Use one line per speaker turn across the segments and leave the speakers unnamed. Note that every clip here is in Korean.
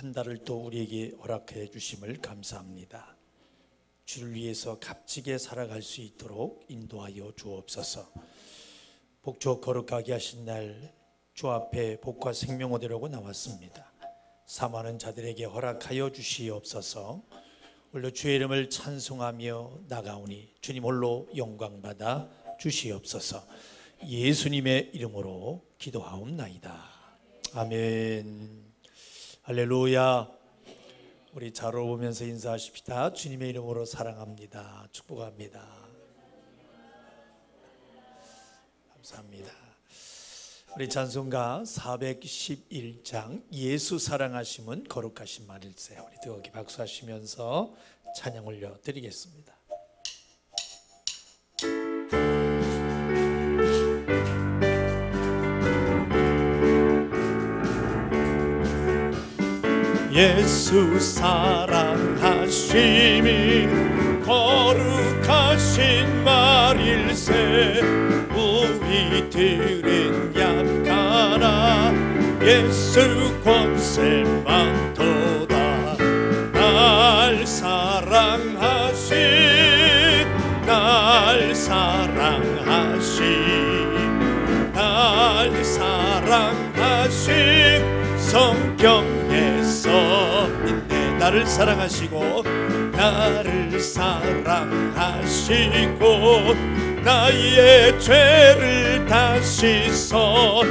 한 달을 또 우리에게 허락해 주심을 감사합니다. 주를 위해서 값지게 살아갈 수 있도록 인도하여 주옵소서. 복조 거룩하게 하신 날 주 앞에 복과 생명 얻으려고 나왔습니다. 사모하는 자들에게 허락하여 주시옵소서. 홀로 주의 이름을 찬송하며 나가오니 주님 홀로 영광받아 주시옵소서. 예수님의 이름으로 기도하옵나이다. 아멘. 할렐루야. 우리 자로 보면서 인사하십시다. 주님의 이름으로 사랑합니다. 축복합니다. 감사합니다. 우리 찬송가 411장 예수 사랑하심은 거룩하신 말일세. 우리 뜨겁게 박수하시면서 찬양 올려 드리겠습니다. 예수 사랑하심이 거룩하신 말일세. 우리들은 약하나 예수 권세 많도다. 날 사랑하신 날 사랑하신 성경에서 있네. 나를 사랑하시고 나의 죄를 다 씻어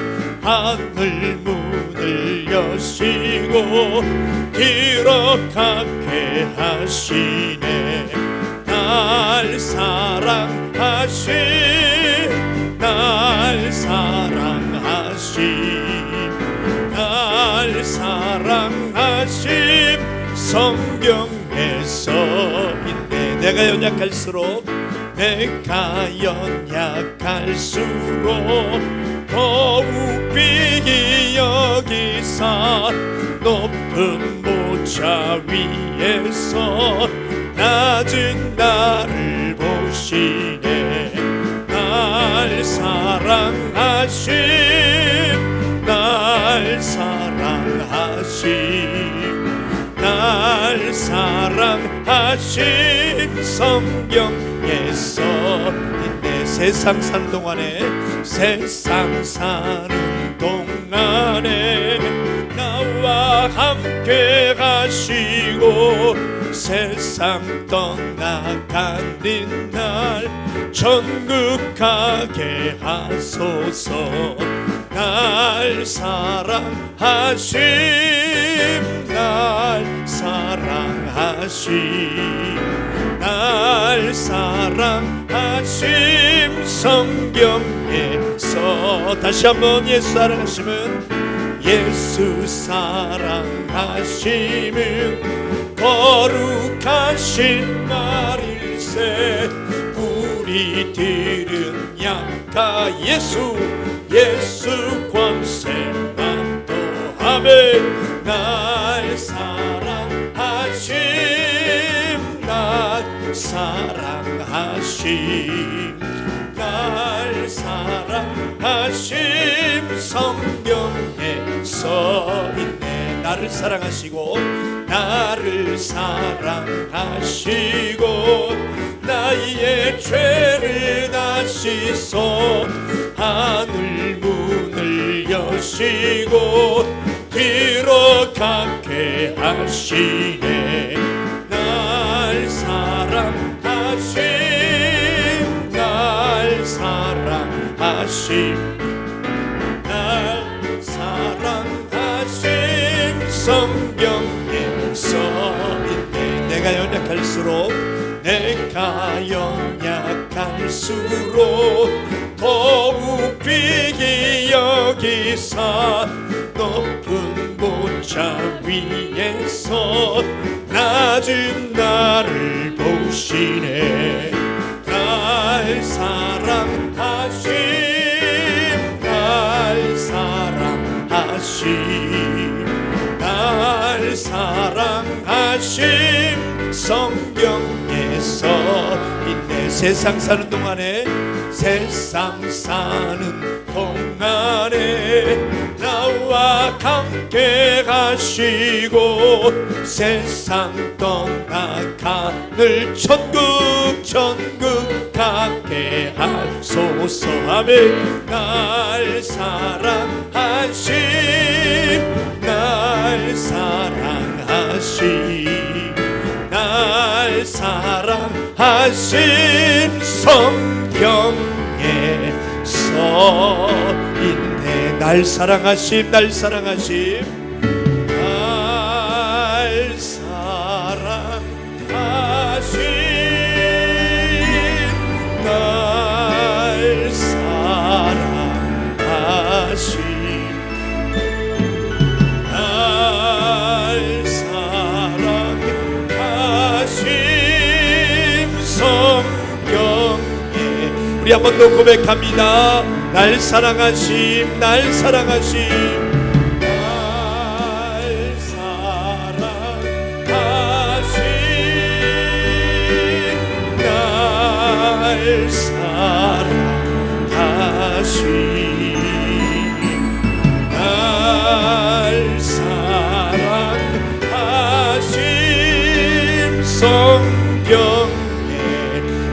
하늘 문을 여시고 들어가게 하시네. 날 사랑하심 성경에서 있네. 내가 연약할수록 더욱 비히 여기사 높은 모자 위에서 낮은 나를 보시네. 날 사랑하심 성경에서 있네. 세상 사는 동안에 나와 함께 하시고 세상 떠나가는 날 천국 가게 하소서. 날 사랑하심 성경에서 다시 한번 예수 사랑하심은 거룩하신 말일세. 우리들은 약하 예수 권세 만도하며 날 사랑하심 성경에서 있네. 나를 사랑하시고 나의 죄를 다 씻어 하늘 문을 여시고 들어가게 하시네. 날 사랑하심 성경에서 있네. 내가 연약할수록 더욱 비히 여기사 높은 모자 위에서 낮은 나를 보시네. 날 사랑하심 성경에서 있네. 세상 사는 동안에 나와 함께 하시고 세상 떠나가늘 천국 가게 하소서. 아멘. 날 사랑하신 날 사랑하신 성경에 써있네. 날 사랑하심 날 사랑하심 우리 한 번 더 고백합니다. 날 사랑하심 날 사랑하심 날 사랑하심 날 사랑하심 날 사랑하심 성경에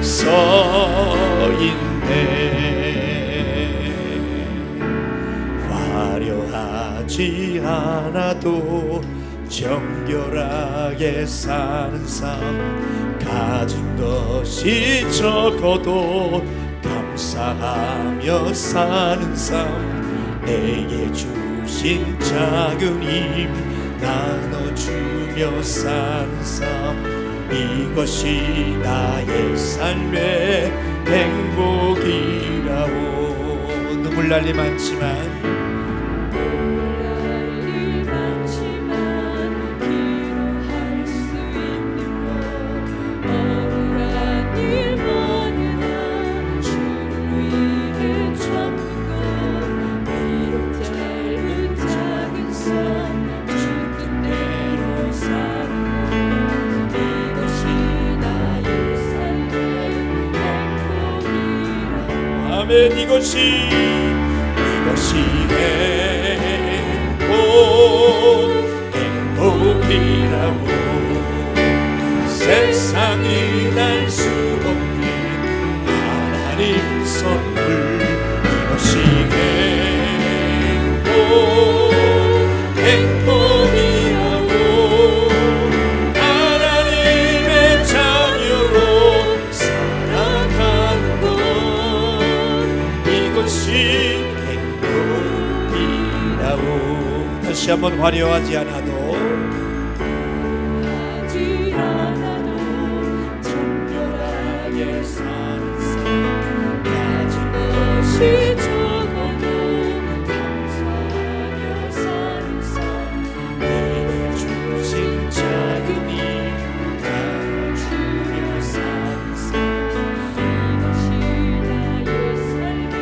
써있네. 화려하지 않아도 정결하게 사는 삶, 가진 것이 적어도 감사하며 사는 삶, 내게 주신 작은 힘 나눠주며 사는 삶, 이것이 나의 삶의 행복이라오. 눈물 날리 많지만 기도할 수 있는 것, 억울한 일 많으나 주를 위해 참는 것, 비록 짧은 작은 삶 주 뜻대로 사는 것, 이것이 나의 삶의 행복이라오. 아멘. 이것이 행복이라고. 세상이 날 수 없는 하나님 선물, 이것이 행복이라고. 하나님의 자녀로 살아가는 것, 이것이 다시 한번 화려하지 않아도 정결하게 사는 삶, 가진 것이 적어도 감사하며 사는 삶, 내게 주신 작은 힘 나눠주며 사는 삶, 이것이 나의 삶의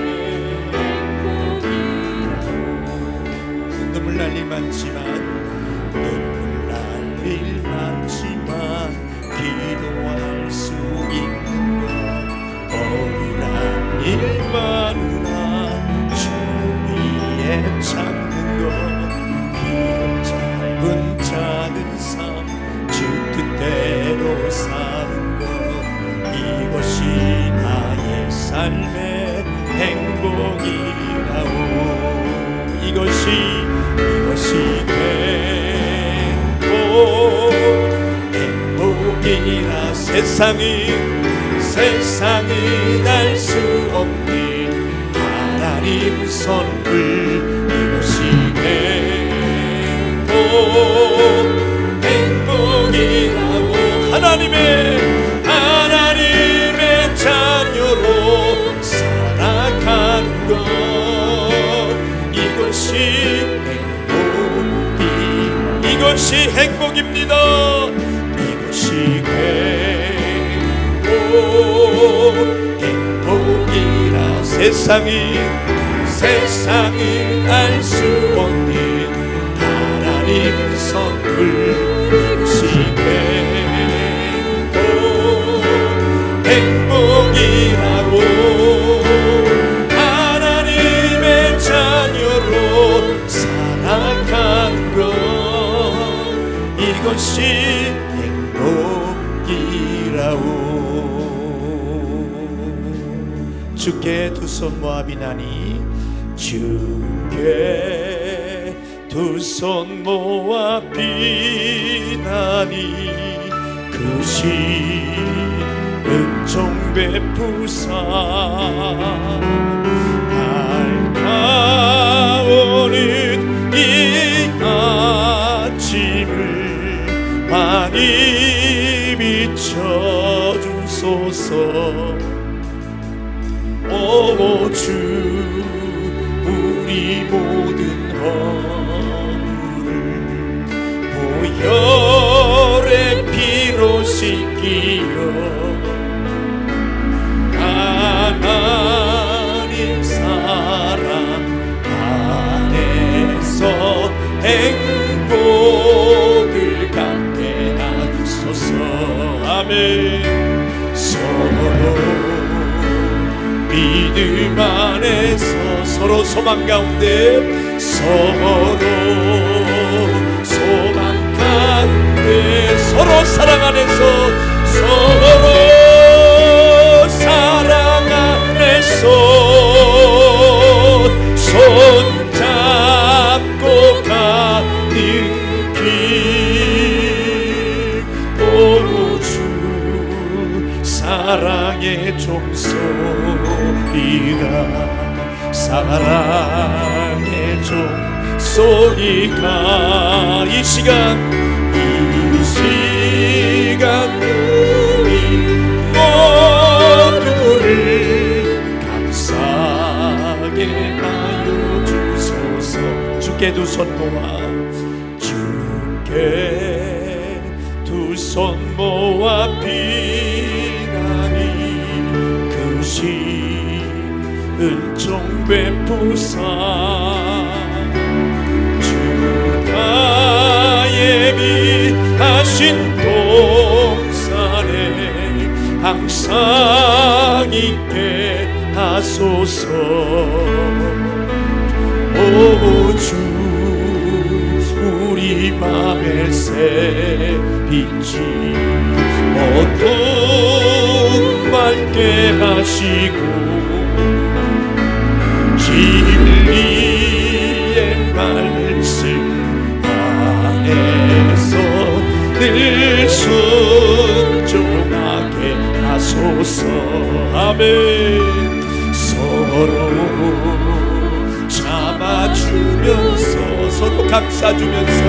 행복이라고. 눈물 날 일 많지만 기도할 수 있는 것, 억울한 일 많으나 주 위에 참는 것, 비록 짧은 작은 삶 주 뜻대로 사는 것, 이것이 나의 삶의 행복이라오. 이것이 행복이라. 세상이 날 수 없는 하나님 선물, 이것이 행복이라고. 하나님의 자녀로 살아가는 것, 이것이 행복입니다. 이것이 행복이라. 세상이 알 수 없는 하나님 선물, 이것이 행복이라고. 하나님의 이것이 행복이라오. 주께 두 손 모아 비나니 주께 두 손 모아 비나니 그 신 은총 베푸사 밝아오는 이 아침을 많이 비춰주소서. 오 주 우리 모든 허물을 보혈의 피로 씻기려 하나님 사랑 안에서 행복을 갖게 하소서. 아멘. 서로 믿음 안에서 서로 소망 가운데 서로 소망 가운데 서로 사랑 안에서 서로 사랑 안에서 손잡고 가는 길. 오 주 사랑의 종소리가 사랑의 종소리가 이 시간 우리 모두를 감사하게 하여 주소서. 주께 두 손 모아 주께 두 손 모아 비나니 그 신 은총 베푸사 주가 예비하신 동산에 항상 있게 하소서. 오 주 우리 맘에 새 빛이 어둠 밝게 하시고 진리의 말씀 안에서 늘 순종하게 하소서. 아멘. 서로 참아주면서 서로 감싸주면서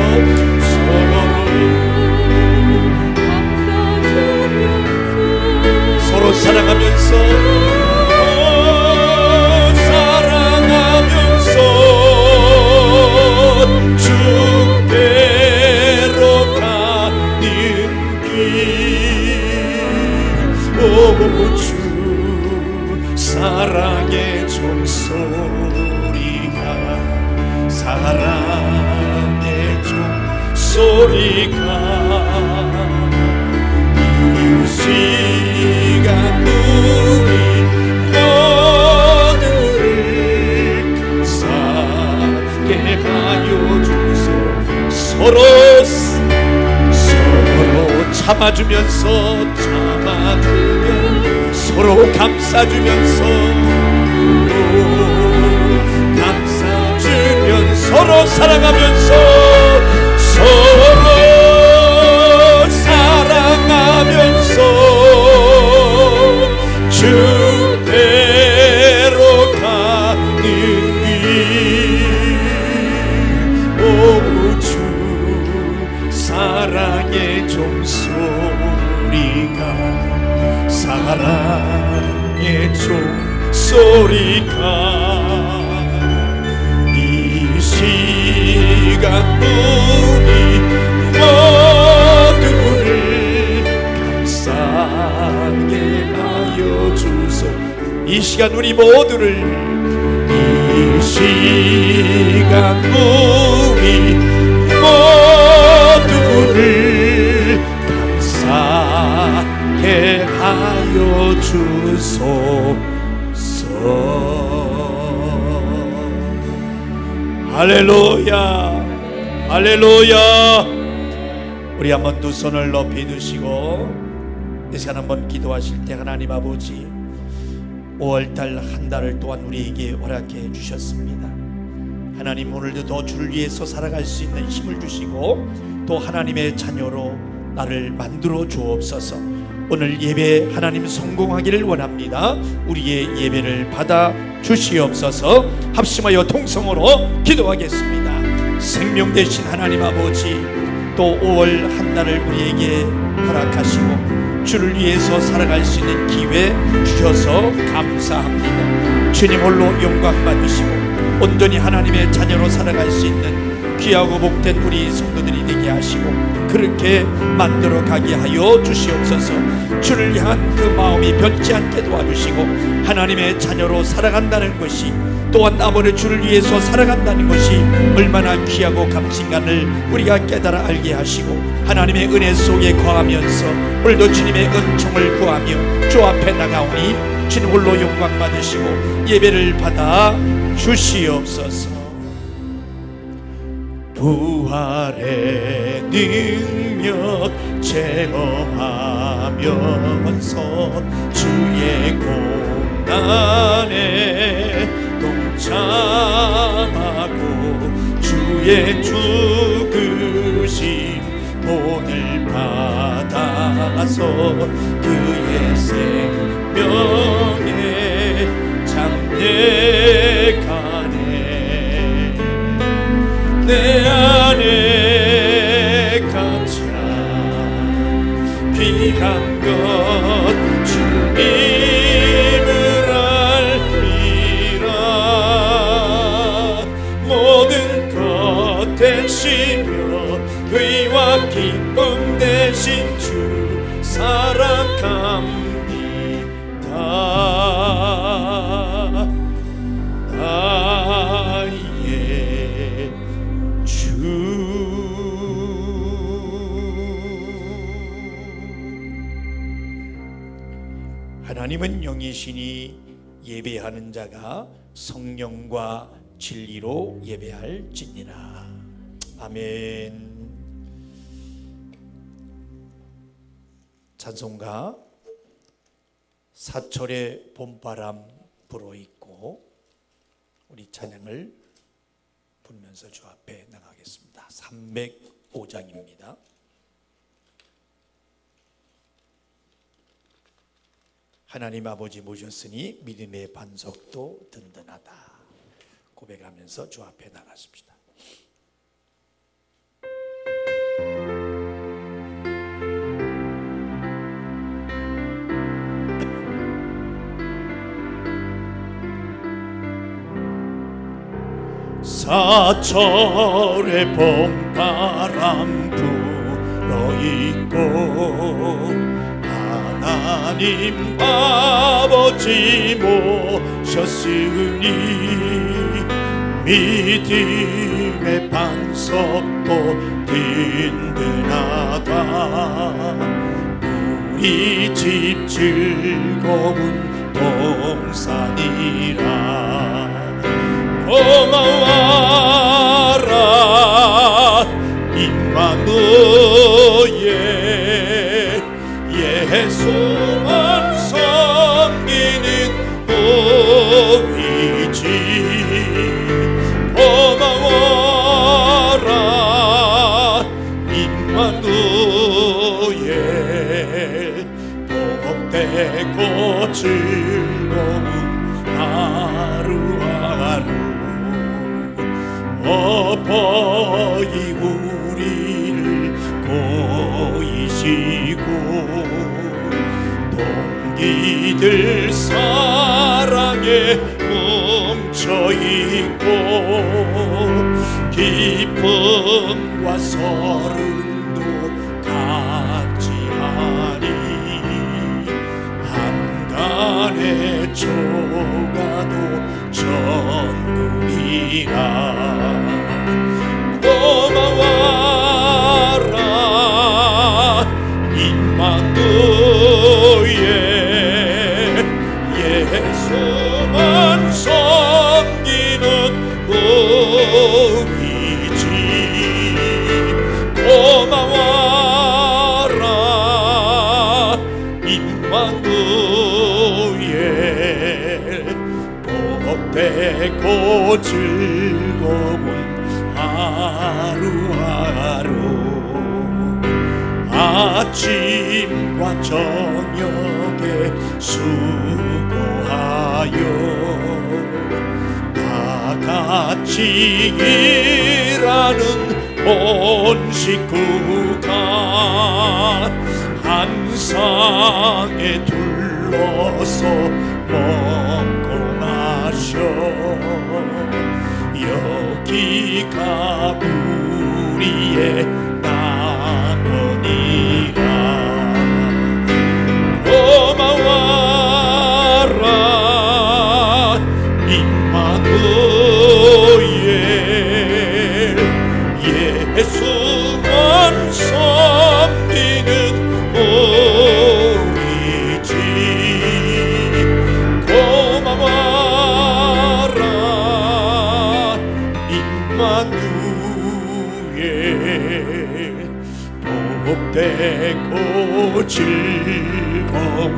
서로 사랑하면서 주께로 가는 길. 오 주 사랑의 종소리가 사랑의 종소리가 이 시간 우리 모두를 감사하게 하여 주소. 서로 참아주면서 서로 감싸주면서 서로 사랑하면서 서로 사랑하면서 주께로 가는 길. 오 주 사랑의 종소리가 사랑의 종소리가 이 시간 우리 모두를 감사하게 하여 주소. 이 시간 우리 모두를 이 시간 우리 모두를 감사하게 하여 주소서. 할렐루야, 할렐루야. 우리 한번 두 손을 높이 드시고 이 시간 한번 기도하실 때, 하나님 아버지 5월달 한 달을 또한 우리에게 허락해 주셨습니다. 하나님, 오늘도 더 주를 위해서 살아갈 수 있는 힘을 주시고 또 하나님의 자녀로 나를 만들어 주옵소서. 오늘 예배 하나님 성공하기를 원합니다. 우리의 예배를 받아 주시옵소서. 합심하여 통성으로 기도하겠습니다. 생명 되신 하나님 아버지, 또 5월 한 달을 우리에게 허락하시고 주를 위해서 살아갈 수 있는 기회 주셔서 감사합니다. 주님 홀로 영광 받으시고 온전히 하나님의 자녀로 살아갈 수 있는 귀하고 복된 우리 성도들이 되게 하시고 그렇게 만들어 가게 하여 주시옵소서. 주를 향한 그 마음이 변치 않게 도와주시고 하나님의 자녀로 살아간다는 것이, 또한 아버지 주를 위해서 살아간다는 것이 얼마나 귀하고 값진가를 우리가 깨달아 알게 하시고 하나님의 은혜 속에 거하면서 오늘도 주님의 은총을 구하며 주 앞에 나가오니 주님 홀로 영광 받으시고 예배를 받아 주시옵소서. 부활의 능력 체험하면서 주의 고난에 동참하고 주의 죽으심 본을 받아서 그의 생명에 참여하네. 내 안에 가장 귀한 것 주님을 알리라. 모든 것 되시며 의와 기쁨 되신 주 사랑합니다. 하나님은 영이시니 예배하는 자가 성령과 진리로 예배할지니라. 아멘. 찬송가 사철의 봄바람 불어있고 우리 찬양을 부르면서 주 앞에 나가겠습니다. 305장입니다. 하나님 아버지 모셨으니 믿음의 반석도 든든하다 고백하면서 주 앞에 나가십시다. 사철의 봄바람 불어있고 하나님 아버지 모셨으니 믿음의 반석도 든든하다. 우리 집 즐거운 동산이라. 고마워라 임마누엘, 예수만 섬기는 보이지. 고마워라 임마누엘, 복되고 즐거운 하루하루. 어버이 우리를 보이시고 동기들 사랑에 뭉쳐있고 기쁨과 서른도 같이 하니 한간의 조가도 천국이라. 고마워라 임마누엘, 예수만 섬기는 우리 집. 아침과 저녁에 수고하여 다 같이 일하는 온 식구가 한 상에 둘러서 먹고 마셔 여기가 우리의 낙원이라 고마워라 임마누엘 예수만 섬기는 우리 집 고마워라 임마누엘 복되고 즐거운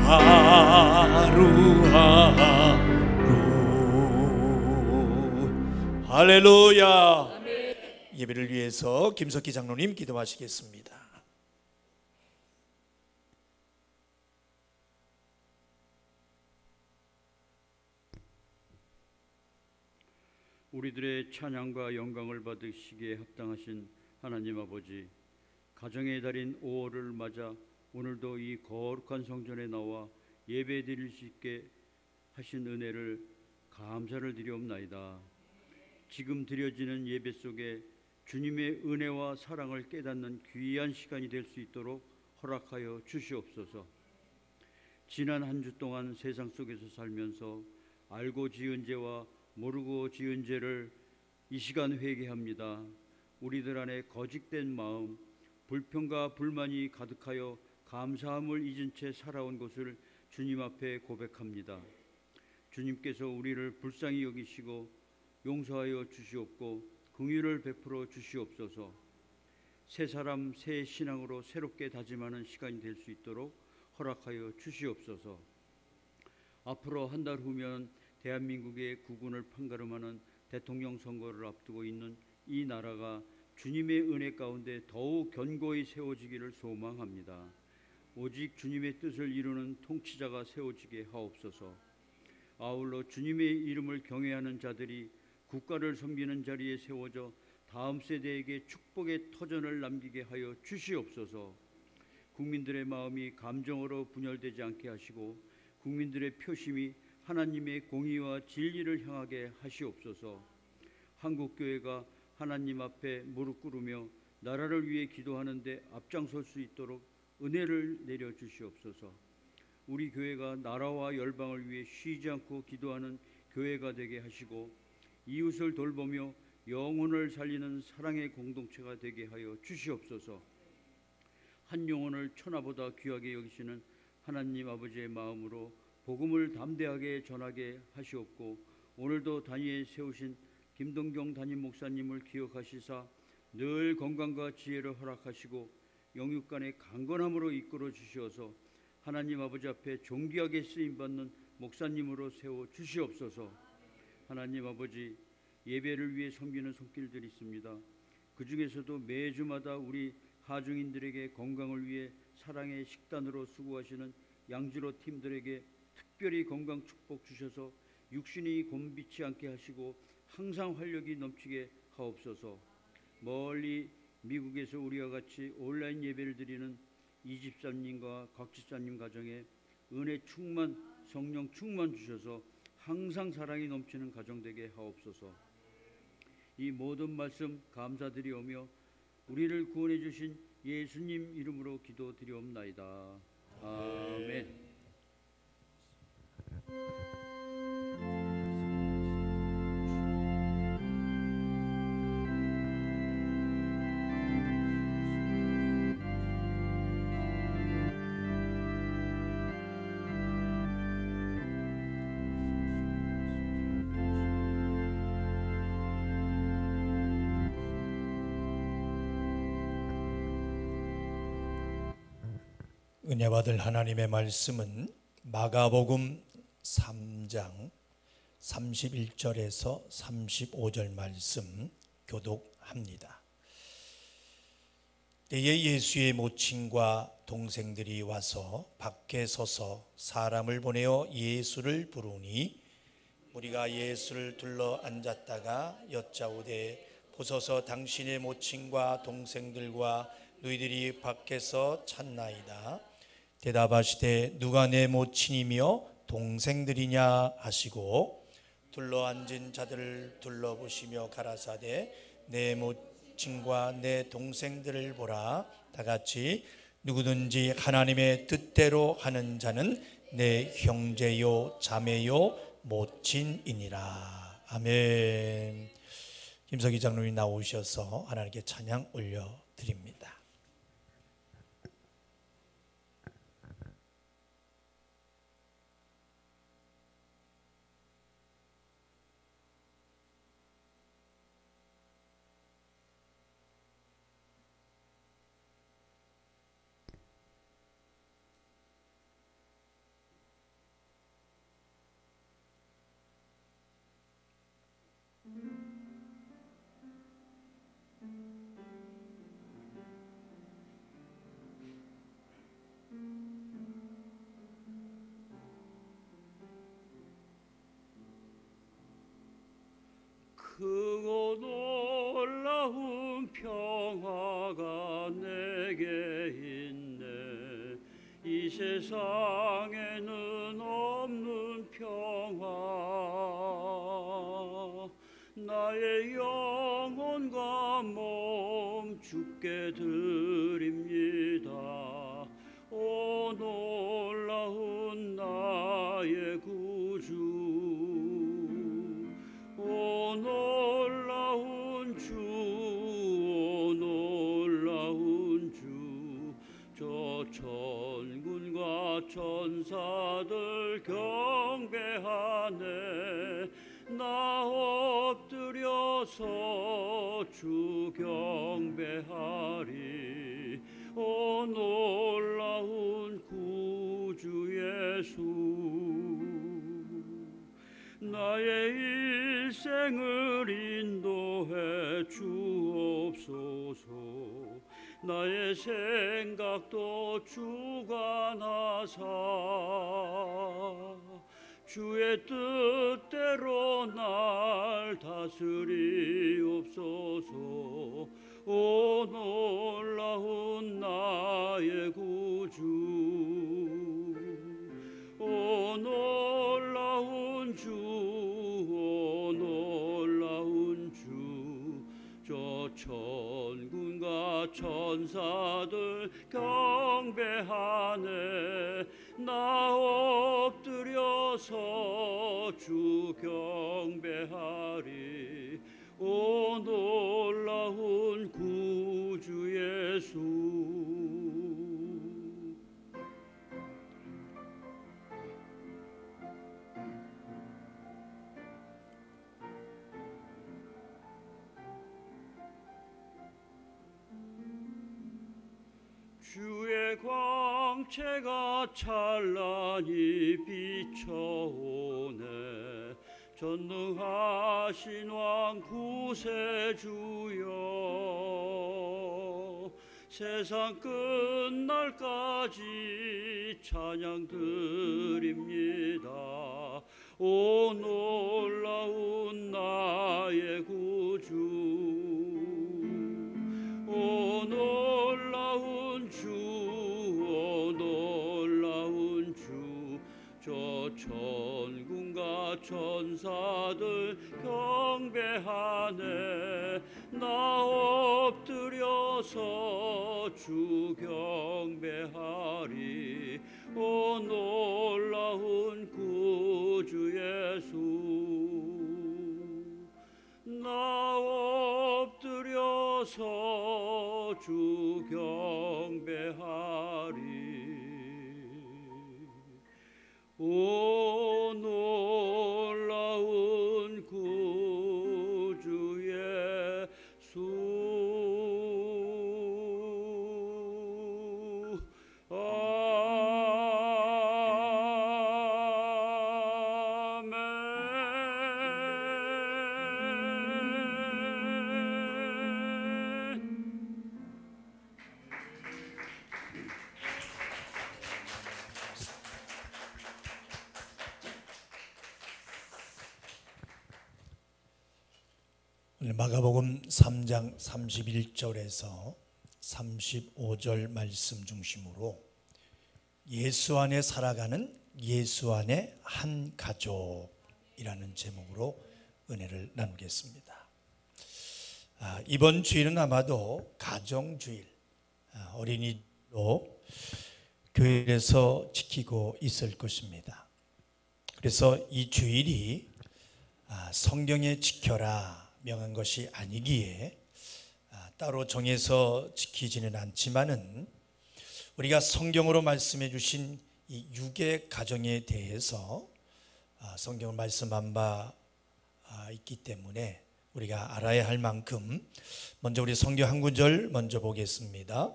하루하루 할렐루야. 예배를 위해서 김석기 장로님 기도하시겠습니다.
우리들의 찬양과 영광을 받으시기에 합당하신 하나님 아버지, 가정의 달인 5월을 맞아 오늘도 이 거룩한 성전에 나와 예배 드릴 수 있게 하신 은혜를 감사를 드리옵나이다. 지금 드려지는 예배 속에 주님의 은혜와 사랑을 깨닫는 귀한 시간이 될 수 있도록 허락하여 주시옵소서. 지난 한 주 동안 세상 속에서 살면서 알고 지은 죄와 모르고 지은 죄를 이 시간 회개합니다. 우리들 안에 거짓된 마음, 불평과 불만이 가득하여 감사함을 잊은 채 살아온 것을 주님 앞에 고백합니다. 주님께서 우리를 불쌍히 여기시고 용서하여 주시옵고 긍휼을 베풀어 주시옵소서. 새 사람 새 신앙으로 새롭게 다짐하는 시간이 될 수 있도록 허락하여 주시옵소서. 앞으로 한 달 후면 대한민국의 국운을 판가름하는 대통령 선거를 앞두고 있는 이 나라가 주님의 은혜 가운데 더욱 견고히 세워지기를 소망합니다. 오직 주님의 뜻을 이루는 통치자가 세워지게 하옵소서. 아울러 주님의 이름을 경외하는 자들이 국가를 섬기는 자리에 세워져 다음 세대에게 축복의 터전을 남기게 하여 주시옵소서. 국민들의 마음이 감정으로 분열되지 않게 하시고 국민들의 표심이 하나님의 공의와 진리를 향하게 하시옵소서. 한국교회가 하나님 앞에 무릎 꿇으며 나라를 위해 기도하는데 앞장설 수 있도록 은혜를 내려주시옵소서. 우리 교회가 나라와 열방을 위해 쉬지 않고 기도하는 교회가 되게 하시고 이웃을 돌보며 영혼을 살리는 사랑의 공동체가 되게 하여 주시옵소서. 한 영혼을 천하보다 귀하게 여기시는 하나님 아버지의 마음으로 복음을 담대하게 전하게 하시옵고 오늘도 단위에 세우신 김동경 담임 목사님을 기억하시사 늘 건강과 지혜를 허락하시고 영육간의 강건함으로 이끌어 주시어서 하나님 아버지 앞에 존귀하게 쓰임받는 목사님으로 세워 주시옵소서. 하나님 아버지, 예배를 위해 섬기는 손길들이 있습니다. 그 중에서도 매주마다 우리 하중인들에게 건강을 위해 사랑의 식단으로 수고하시는 양지로 팀들에게 특별히 건강 축복 주셔서 육신이 곤비치 않게 하시고 항상 활력이 넘치게 하옵소서. 멀리 미국에서 우리와 같이 온라인 예배를 드리는 이 집사님과 곽 집사님 가정에 은혜 충만, 성령 충만 주셔서 항상 사랑이 넘치는 가정 되게 하옵소서. 이 모든 말씀 감사드리오며 우리를 구원해 주신 예수님 이름으로 기도드리옵나이다. 아멘.
은혜 받을 하나님의 말씀은 마가복음 3장 31절에서 35절 말씀 교독합니다. 때에 예수의 모친과 동생들이 와서 밖에 서서 사람을 보내어 예수를 부르니 우리가 예수를 둘러 앉았다가 여짜오되 보소서 당신의 모친과 동생들과 너희들이 밖에서 찾나이다. 대답하시되 누가 내 모친이며 동생들이냐 하시고 둘러 앉은 자들을 둘러보시며 가라사대 내 모친과 내 동생들을 보라. 다같이 누구든지 하나님의 뜻대로 하는 자는 내 형제요 자매요 모친이니라. 아멘. 김석희 장로님이 나오셔서 하나님께 찬양 올려드립니다.
크고 놀라운 평화가 내게 있네. 이 세상에는 없는 평화. 나의 영혼과 몸 주께 드립니다. 오 놀라운 나의 구주, 오 놀라운 주, 오 놀라운 주. 저 천군과 천사들 경배하네. 나 엎드려서 주 경배하리. 오 놀라운 구주 예수, 나의 일생을 인도해 주옵소서. 나의 생각도 주관하사 주의 뜻대로 날 다스리옵소서. 오 놀라운 나의 구주, 오 놀라운 주, 오 놀라운 주. 저 천군과 천사들 경배하네. 나 엎드려서 주 경배하리. 오 놀라운 구주 예수, 주의 광채가 찬란히 비춰오네. 전능하신 왕 구세주여, 세상 끝날까지 찬양 드립니다. 오 놀라운 나의 구주, 오 놀라운 주, 오 놀라운 주. 저 천군과 천사들 경배하네. 나 엎드려서 주 경배하리. 오 놀라운 구주 예수, 나 엎드려서 주 경배하리. 오 놀라운 구주 예수. 아멘.
마가복음 3장 31절에서 35절 말씀 중심으로 예수 안에 살아가는 예수 안에 한 가족이라는 제목으로 은혜를 나누겠습니다. 이번 주일은 아마도 가정주일, 어린이로 교회에서 지키고 있을 것입니다. 그래서 이 주일이 성경에 지켜라 명한 것이 아니기에 따로 정해서 지키지는 않지만은 우리가 성경으로 말씀해 주신 이 육의 가정에 대해서 성경을 말씀한 바 있기 때문에 우리가 알아야 할 만큼 먼저 우리 성경 한 구절 먼저 보겠습니다.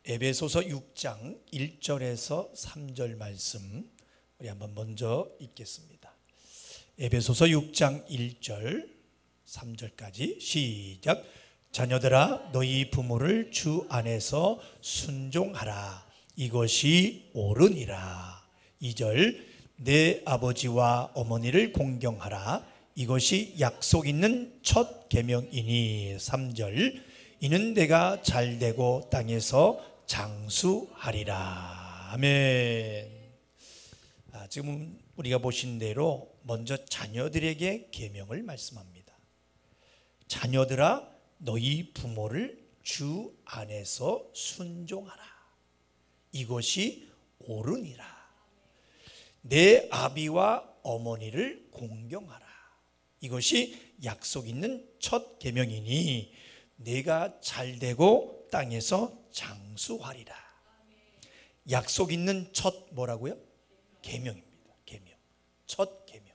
에베소서 6장 1절에서 3절 말씀 우리 한번 먼저 읽겠습니다. 에베소서 6장 1절 3절까지 시작. 자녀들아 너희 부모를 주 안에서 순종하라. 이것이 옳으니라. 2절 내 아버지와 어머니를 공경하라. 이것이 약속 있는 첫 계명이니. 3절 이는 내가 잘되고 땅에서 장수하리라. 아멘. 지금 우리가 보신 대로 먼저 자녀들에게 계명을 말씀합니다. 자녀들아 너희 부모를 주 안에서 순종하라. 이것이 옳으니라. 내 아비와 어머니를 공경하라. 이것이 약속 있는 첫 계명이니 내가 잘되고 땅에서 장수하리라. 약속 있는 첫 뭐라고요? 계명입니다. 계명. 첫 계명.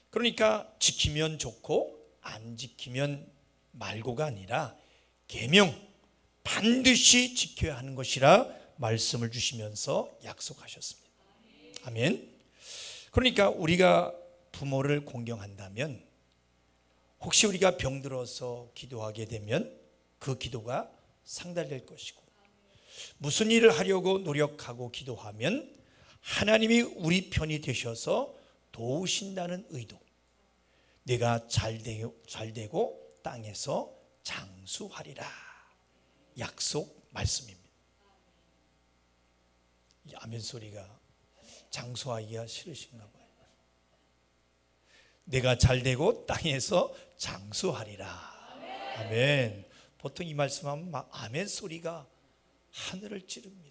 그러니까 지키면 좋고 안 지키면 말고가 아니라 계명 반드시 지켜야 하는 것이라 말씀을 주시면서 약속하셨습니다. 아멘. 그러니까 우리가 부모를 공경한다면 혹시 우리가 병들어서 기도하게 되면 그 기도가 상달될 것이고 무슨 일을 하려고 노력하고 기도하면 하나님이 우리 편이 되셔서 도우신다는 의도, 내가 잘되고 땅에서 장수하리라 약속 말씀입니다. 이 아멘 소리가 장수하기가 싫으신가 봐요. 내가 잘되고 땅에서 장수하리라. 아멘. 보통 이 말씀하면 막 아멘 소리가 하늘을 찌릅니다.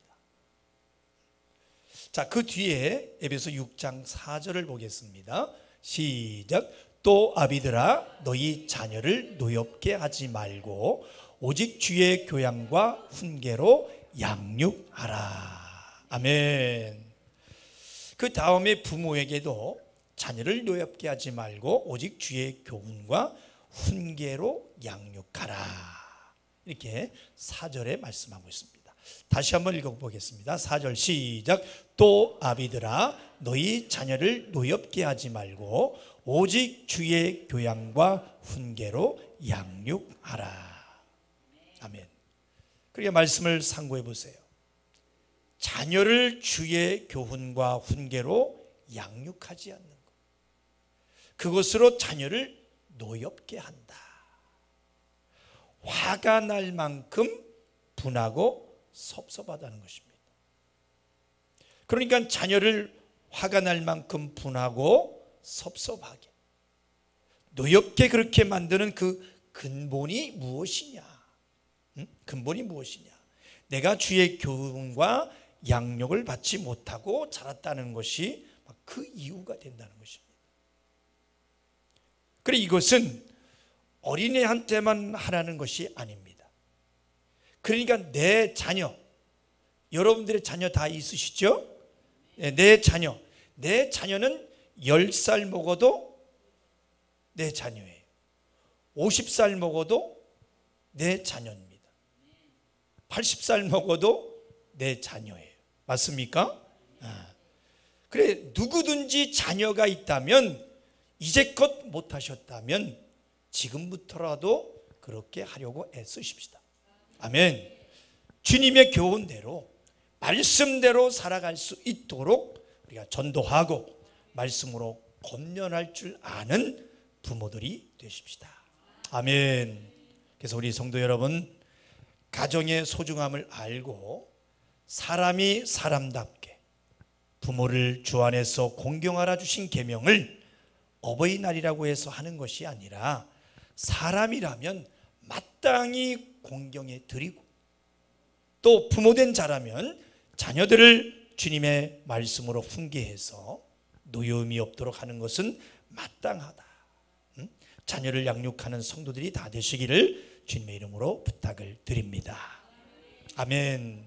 자, 그 뒤에 에베소 6장 4절을 보겠습니다. 시작. 또 아비들아 너희 자녀를 노엽게 하지 말고 오직 주의 교양과 훈계로 양육하라. 아멘. 그 다음에 부모에게도 자녀를 노엽게 하지 말고 오직 주의 교훈과 훈계로 양육하라. 이렇게 4절에 말씀하고 있습니다. 다시 한번 읽어보겠습니다. 4절 시작. 또 아비들아 너희 자녀를 노엽게 하지 말고 오직 주의 교양과 훈계로 양육하라. 아멘. 그러니까 말씀을 상고해 보세요. 자녀를 주의 교훈과 훈계로 양육하지 않는 것, 그것으로 자녀를 노엽게 한다. 화가 날 만큼 분하고 섭섭하다는 것입니다. 그러니까 자녀를 화가 날 만큼 분하고 섭섭하게 노엽게 그렇게 만드는 그 근본이 무엇이냐? 근본이 무엇이냐? 내가 주의 교훈과 양육을 받지 못하고 자랐다는 것이 그 이유가 된다는 것입니다. 그래 이것은 어린애한테만 하라는 것이 아닙니다. 그러니까 내 자녀, 여러분들의 자녀 다 있으시죠? 내 자녀는 10살 먹어도 내 자녀예요. 50살 먹어도 내 자녀입니다. 80살 먹어도 내 자녀예요. 맞습니까? 그래 누구든지 자녀가 있다면 이제껏 못하셨다면 지금부터라도 그렇게 하려고 애쓰십시다. 아멘. 주님의 교훈대로 말씀대로 살아갈 수 있도록 우리가 전도하고 말씀으로 권면할 줄 아는 부모들이 되십시다. 아멘. 그래서 우리 성도 여러분, 가정의 소중함을 알고 사람이 사람답게 부모를 주 안에서 공경하라 주신 계명을 어버이날이라고 해서 하는 것이 아니라 사람이라면 마땅히 공경해 드리고, 또 부모된 자라면 자녀들을 주님의 말씀으로 훈계해서 노여움이 없도록 하는 것은 마땅하다. 자녀를 양육하는 성도들이 다 되시기를 주님의 이름으로 부탁을 드립니다. 아멘.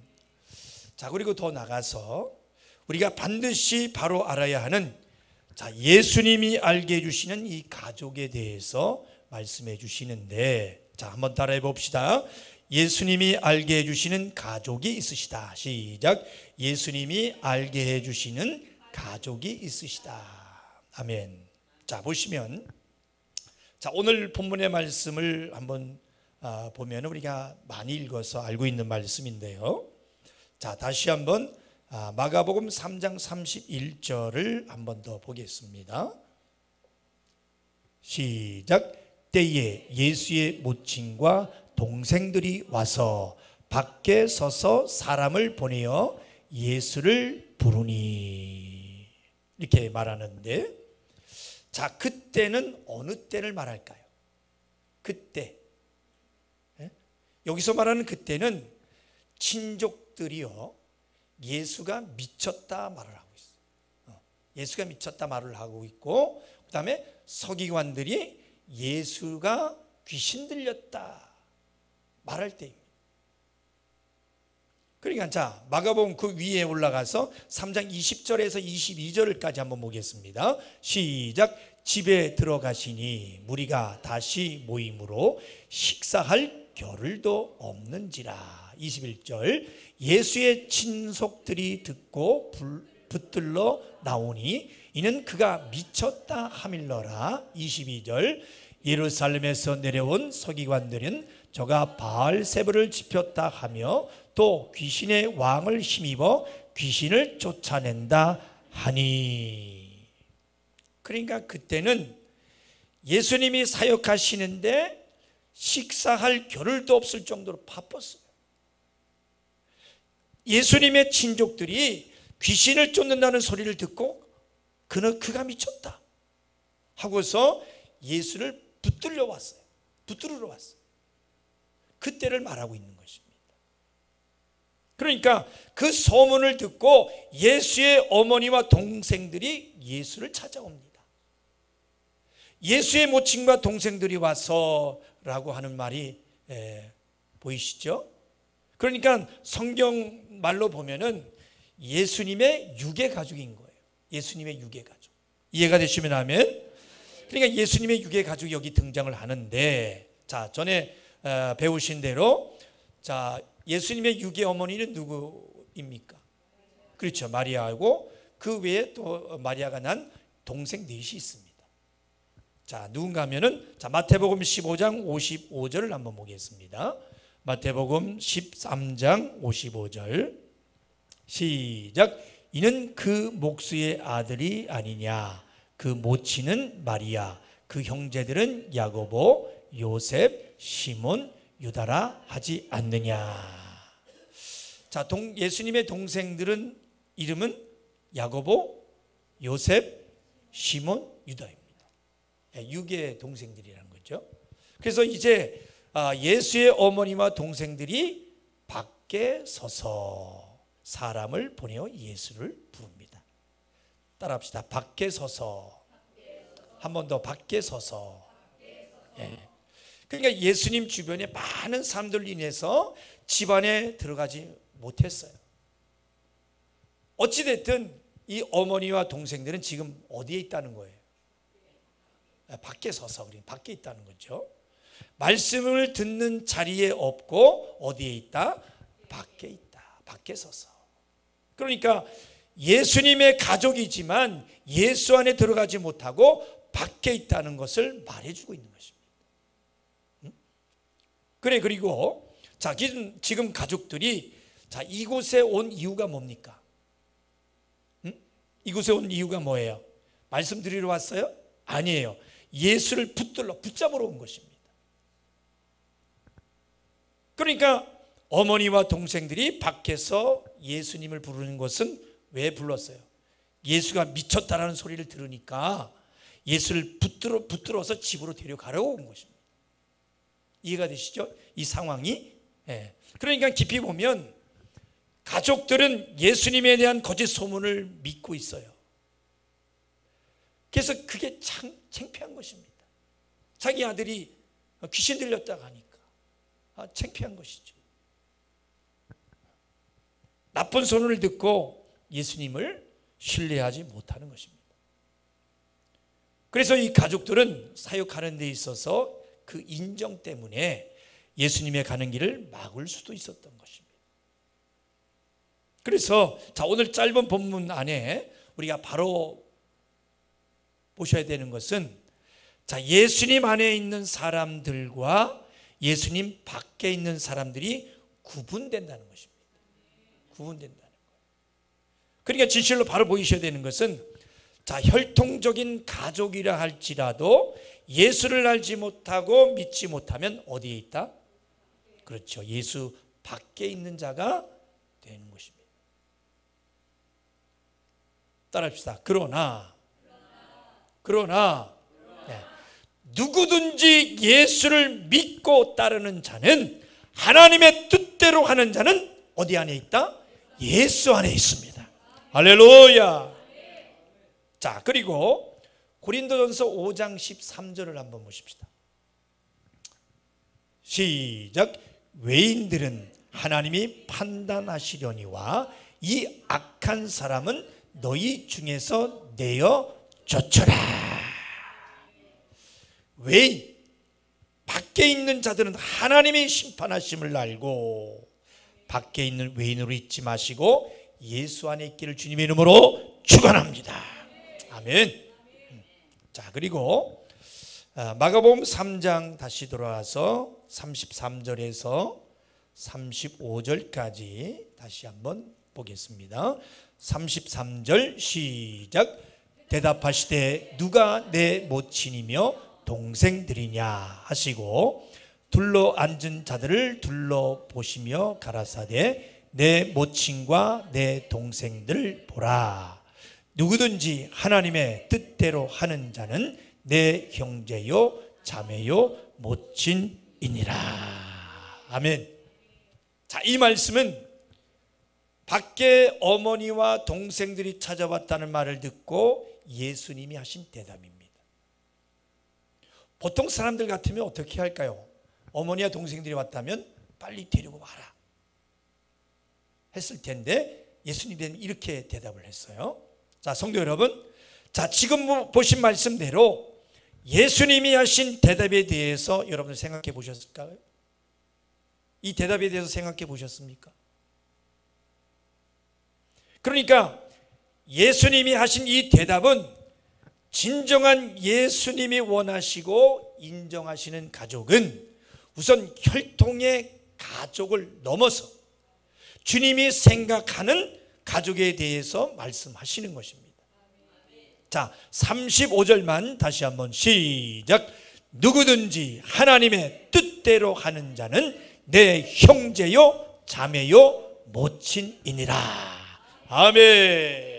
자, 그리고 더 나가서 우리가 반드시 바로 알아야 하는, 자, 예수님이 알게 해주시는 이 가족에 대해서 말씀해 주시는데, 자, 한번 따라해 봅시다. 예수님이 알게 해주시는 가족이 있으시다. 시작. 예수님이 알게 해주시는 가족이 있으시다. 아멘. 자, 보시면, 자, 오늘 본문의 말씀을 한번 보면 우리가 많이 읽어서 알고 있는 말씀인데요. 자, 다시 한번 마가복음 3장 31절을 한번 더 보겠습니다. 시작. 때에 예수의 모친과 동생들이 와서 밖에 서서 사람을 보내어 예수를 부르니, 이렇게 말하는데, 자, 그때는 어느 때를 말할까요? 그때, 여기서 말하는 그때는 친족들이요, 예수가 미쳤다 말을 하고 있어요. 예수가 미쳤다 말을 하고 있고, 그 다음에 서기관들이 예수가 귀신 들렸다 말할 때입니다. 그러니까 자, 마가복음 그 위에 올라가서 3장 20절에서 22절까지 한번 보겠습니다. 시작. 집에 들어가시니 무리가 다시 모임으로 식사할 겨를도 없는지라. 21절. 예수의 친속들이 듣고 붙들러 나오니 이는 그가 미쳤다 하밀러라. 22절. 예루살렘에서 내려온 서기관들은 저가 바알세불을 지폈다 하며 또 귀신의 왕을 힘입어 귀신을 쫓아낸다 하니. 그러니까 그때는 예수님이 사역하시는데 식사할 겨를도 없을 정도로 바빴어요. 예수님의 친족들이 귀신을 쫓는다는 소리를 듣고 그가 미쳤다 하고서 예수를 붙들러 왔어요. 붙들러 왔어요. 그때를 말하고 있는 것입니다. 그러니까 그 소문을 듣고 예수의 어머니와 동생들이 예수를 찾아옵니다. 예수의 모친과 동생들이 와서 라고 하는 말이 보이시죠? 그러니까 성경 말로 보면은 예수님의 유괴가족인 거예요. 예수님의 유괴가족. 이해가 되시면 아멘. 그러니까 예수님의 유괴가족이 여기 등장을 하는데, 자, 전에 배우신 대로, 자, 예수님의 유괴 어머니는 누구입니까? 그렇죠, 마리아하고 그 외에 또 마리아가 난 동생 넷이 있습니다. 자, 누군가 하면은, 자, 마태복음 15장 55절을 한번 보겠습니다. 마태복음 13장 55절. 시작. 이는 그 목수의 아들이 아니냐. 그 모친은 마리아, 그 형제들은 야고보, 요셉, 시몬, 유다라 하지 않느냐. 자, 예수님의 동생들은 이름은 야고보, 요셉, 시몬, 유다입니다. 유괴 동생들이라는 거죠. 그래서 이제 예수의 어머니와 동생들이 밖에 서서 사람을 보내어 예수를 부릅니다. 따라합시다. 밖에 서서. 한 번 더. 밖에 서서. 예. 그러니까 예수님 주변에 많은 사람들로 인해서 집안에 들어가지 못했어요. 어찌됐든 이 어머니와 동생들은 지금 어디에 있다는 거예요? 밖에 서서, 그러니까 밖에 있다는 거죠. 말씀을 듣는 자리에 없고 어디에 있다? 밖에 있다. 밖에 서서. 그러니까 예수님의 가족이지만 예수 안에 들어가지 못하고 밖에 있다는 것을 말해주고 있는 것입니다. 그래, 그리고 자, 지금 가족들이 자, 이곳에 온 이유가 뭡니까? 이곳에 온 이유가 뭐예요? 말씀드리러 왔어요? 아니에요. 예수를 붙잡으러 온 것입니다. 그러니까 어머니와 동생들이 밖에서 예수님을 부르는 것은 왜 불렀어요? 예수가 미쳤다라는 소리를 들으니까 예수를 붙들어서 집으로 데려가려고 온 것입니다. 이해가 되시죠? 이 상황이. 그러니까 깊이 보면 가족들은 예수님에 대한 거짓 소문을 믿고 있어요. 그래서 그게 참 창피한 것입니다. 자기 아들이 귀신 들렸다고 하니까 창피한 것이죠. 나쁜 소문을 듣고 예수님을 신뢰하지 못하는 것입니다. 그래서 이 가족들은 사역하는 데 있어서 그 인정 때문에 예수님의 가는 길을 막을 수도 있었던 것입니다. 그래서 오늘 짧은 본문 안에 우리가 바로 보셔야 되는 것은 예수님 안에 있는 사람들과 예수님 밖에 있는 사람들이 구분된다는 것입니다. 구분된다는 거예요. 그러니까 진실로 바로 보이셔야 되는 것은 혈통적인 가족이라 할지라도 예수를 알지 못하고 믿지 못하면 어디에 있다? 그렇죠. 예수 밖에 있는 자가 되는 것입니다. 따라합시다. 그러나 누구든지 예수를 믿고 따르는 자는, 하나님의 뜻대로 하는 자는 어디 안에 있다? 예수 안에 있습니다. 할렐루야. 그리고 고린도전서 5장 13절을 한번 보십시다. 시작. 외인들은 하나님이 판단하시려니와 이 악한 사람은 너희 중에서 내어 쫓으라. 외인, 밖에 있는 자들은 하나님이 심판하심을 알고 밖에 있는 외인으로 있지 마시고 예수 안에 있기를 주님의 이름으로 축원합니다. 아멘. 그리고 마가복음 3장 다시 돌아와서 33절에서 35절까지 다시 한번 보겠습니다. 33절 시작. 대답하시되 누가 내 모친이며 동생들이냐 하시고 둘러 앉은 자들을 둘러보시며 가라사대 내 모친과 내 동생들을 보라. 누구든지 하나님의 뜻대로 하는 자는 내 형제요 자매요 모친이니라. 아멘. 이 말씀은 밖에 어머니와 동생들이 찾아왔다는 말을 듣고 예수님이 하신 대답입니다. 보통 사람들 같으면 어떻게 할까요? 어머니와 동생들이 왔다면 빨리 데리고 와라 했을 텐데 예수님은 이렇게 대답을 했어요. 성도 여러분, 지금 보신 말씀대로 예수님이 하신 대답에 대해서 여러분 생각해 보셨을까요? 이 대답에 대해서 생각해 보셨습니까? 그러니까 예수님이 하신 이 대답은 진정한 예수님이 원하시고 인정하시는 가족은 우선 혈통의 가족을 넘어서 주님이 생각하는 가족에 대해서 말씀하시는 것입니다. 35절만 다시 한번 시작. 누구든지 하나님의 뜻대로 하는 자는 내 형제요 자매요 모친이니라. 아멘.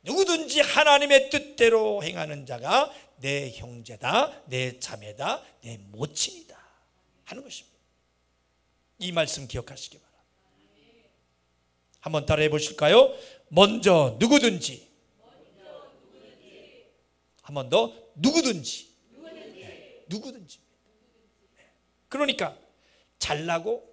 누구든지 하나님의 뜻대로 행하는 자가 내 형제다, 내 자매다, 내 모친이다 하는 것입니다. 이 말씀 기억하시기 바랍니다. 한번 따라해 보실까요? 먼저 누구든지. 한 번 더 누구든지. 누구든지. 그러니까 잘나고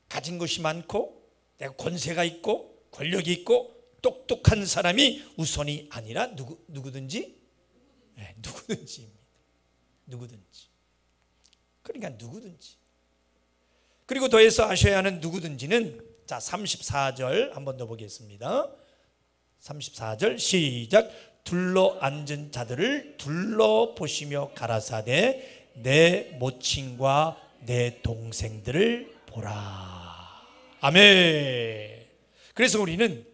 가진 것이 많고 내가 권세가 있고 권력이 있고 똑똑한 사람이 우선이 아니라 누구든지. 누구든지입니다. 누구든지. 그러니까 누구든지. 그리고 더해서 아셔야 하는 누구든지는 34절 한 번 더 보겠습니다. 34절 시작. 둘러 앉은 자들을 둘러보시며 가라사대 내 모친과 내 동생들을 보라. 아멘. 그래서 우리는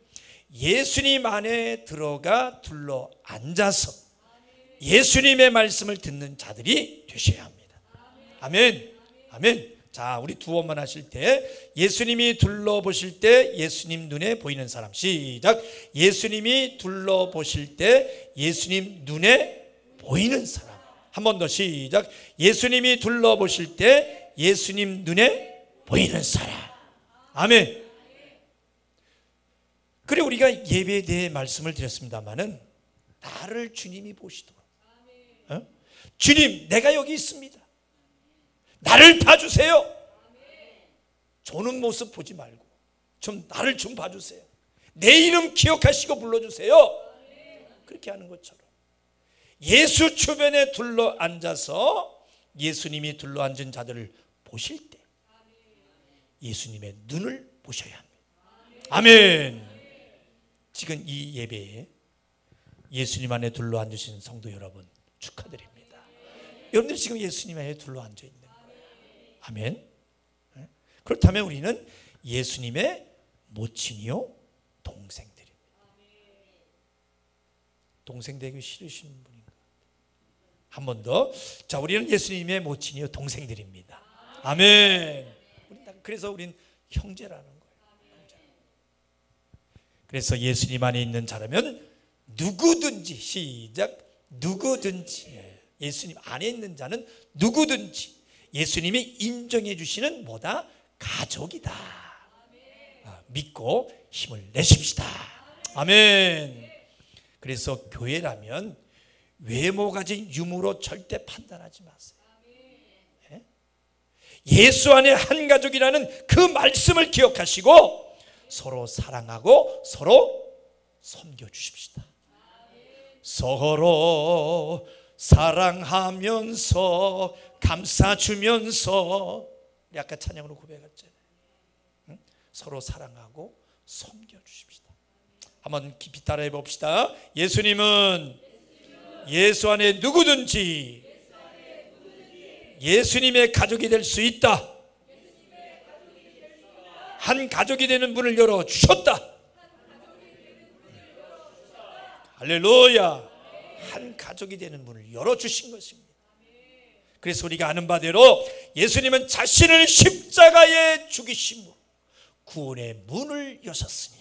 예수님 안에 들어가 둘러 앉아서 예수님의 말씀을 듣는 자들이 되셔야 합니다. 아멘. 아멘. 자, 우리 두 번만 하실 때 예수님이 둘러보실 때 예수님 눈에 보이는 사람. 시작. 예수님이 둘러보실 때 예수님 눈에 보이는 사람. 한 번 더 시작. 예수님이 둘러보실 때 예수님 눈에 보이는 사람. 아멘. 그래, 우리가 예배에 대해 말씀을 드렸습니다마는 나를 주님이 보시도록, 주님, 내가 여기 있습니다. 나를 봐주세요. 조는 모습 보지 말고 좀 나를 좀 봐주세요. 내 이름 기억하시고 불러주세요. 그렇게 하는 것처럼 예수 주변에 둘러 앉아서 예수님이 둘러 앉은 자들을 보실 때 예수님의 눈을 보셔야 합니다. 아멘. 지금 이 예배에 예수님 안에 둘러 앉으신 성도 여러분 축하드립니다. 여러분들 지금 예수님 안에 둘러 앉아 있는 거예요. 아멘. 그렇다면 우리는 예수님의 모친이요 동생들입니다. 동생 되기 싫으신 분인가? 한 번 더. 자, 우리는 예수님의 모친이요 동생들입니다. 아멘. 그래서 우린 형제라는 거예요. 그래서 예수님 안에 있는 자라면 누구든지, 시작, 누구든지, 예수님 안에 있는 자는 누구든지 예수님이 인정해 주시는 뭐다? 가족이다. 믿고 힘을 내십시다. 아멘. 그래서 교회라면 외모 가진 유무로 절대 판단하지 마세요. 예수 안에 한 가족이라는 그 말씀을 기억하시고 서로 사랑하고 서로 섬겨주십시다. 서로 사랑하면서 감싸주면서, 아까 찬양으로 고백했잖아요. 서로 사랑하고 섬겨주십시다. 한번 깊이 따라해 봅시다. 예수님은 예수 안에 누구든지 예수님의 가족이 될 수 있다. 한 가족이 되는 문을 열어주셨다. 할렐루야. 한 가족이 되는 문을 열어주신 것입니다. 그래서 우리가 아는 바대로 예수님은 자신을 십자가에 죽이심으로 구원의 문을 여셨으니,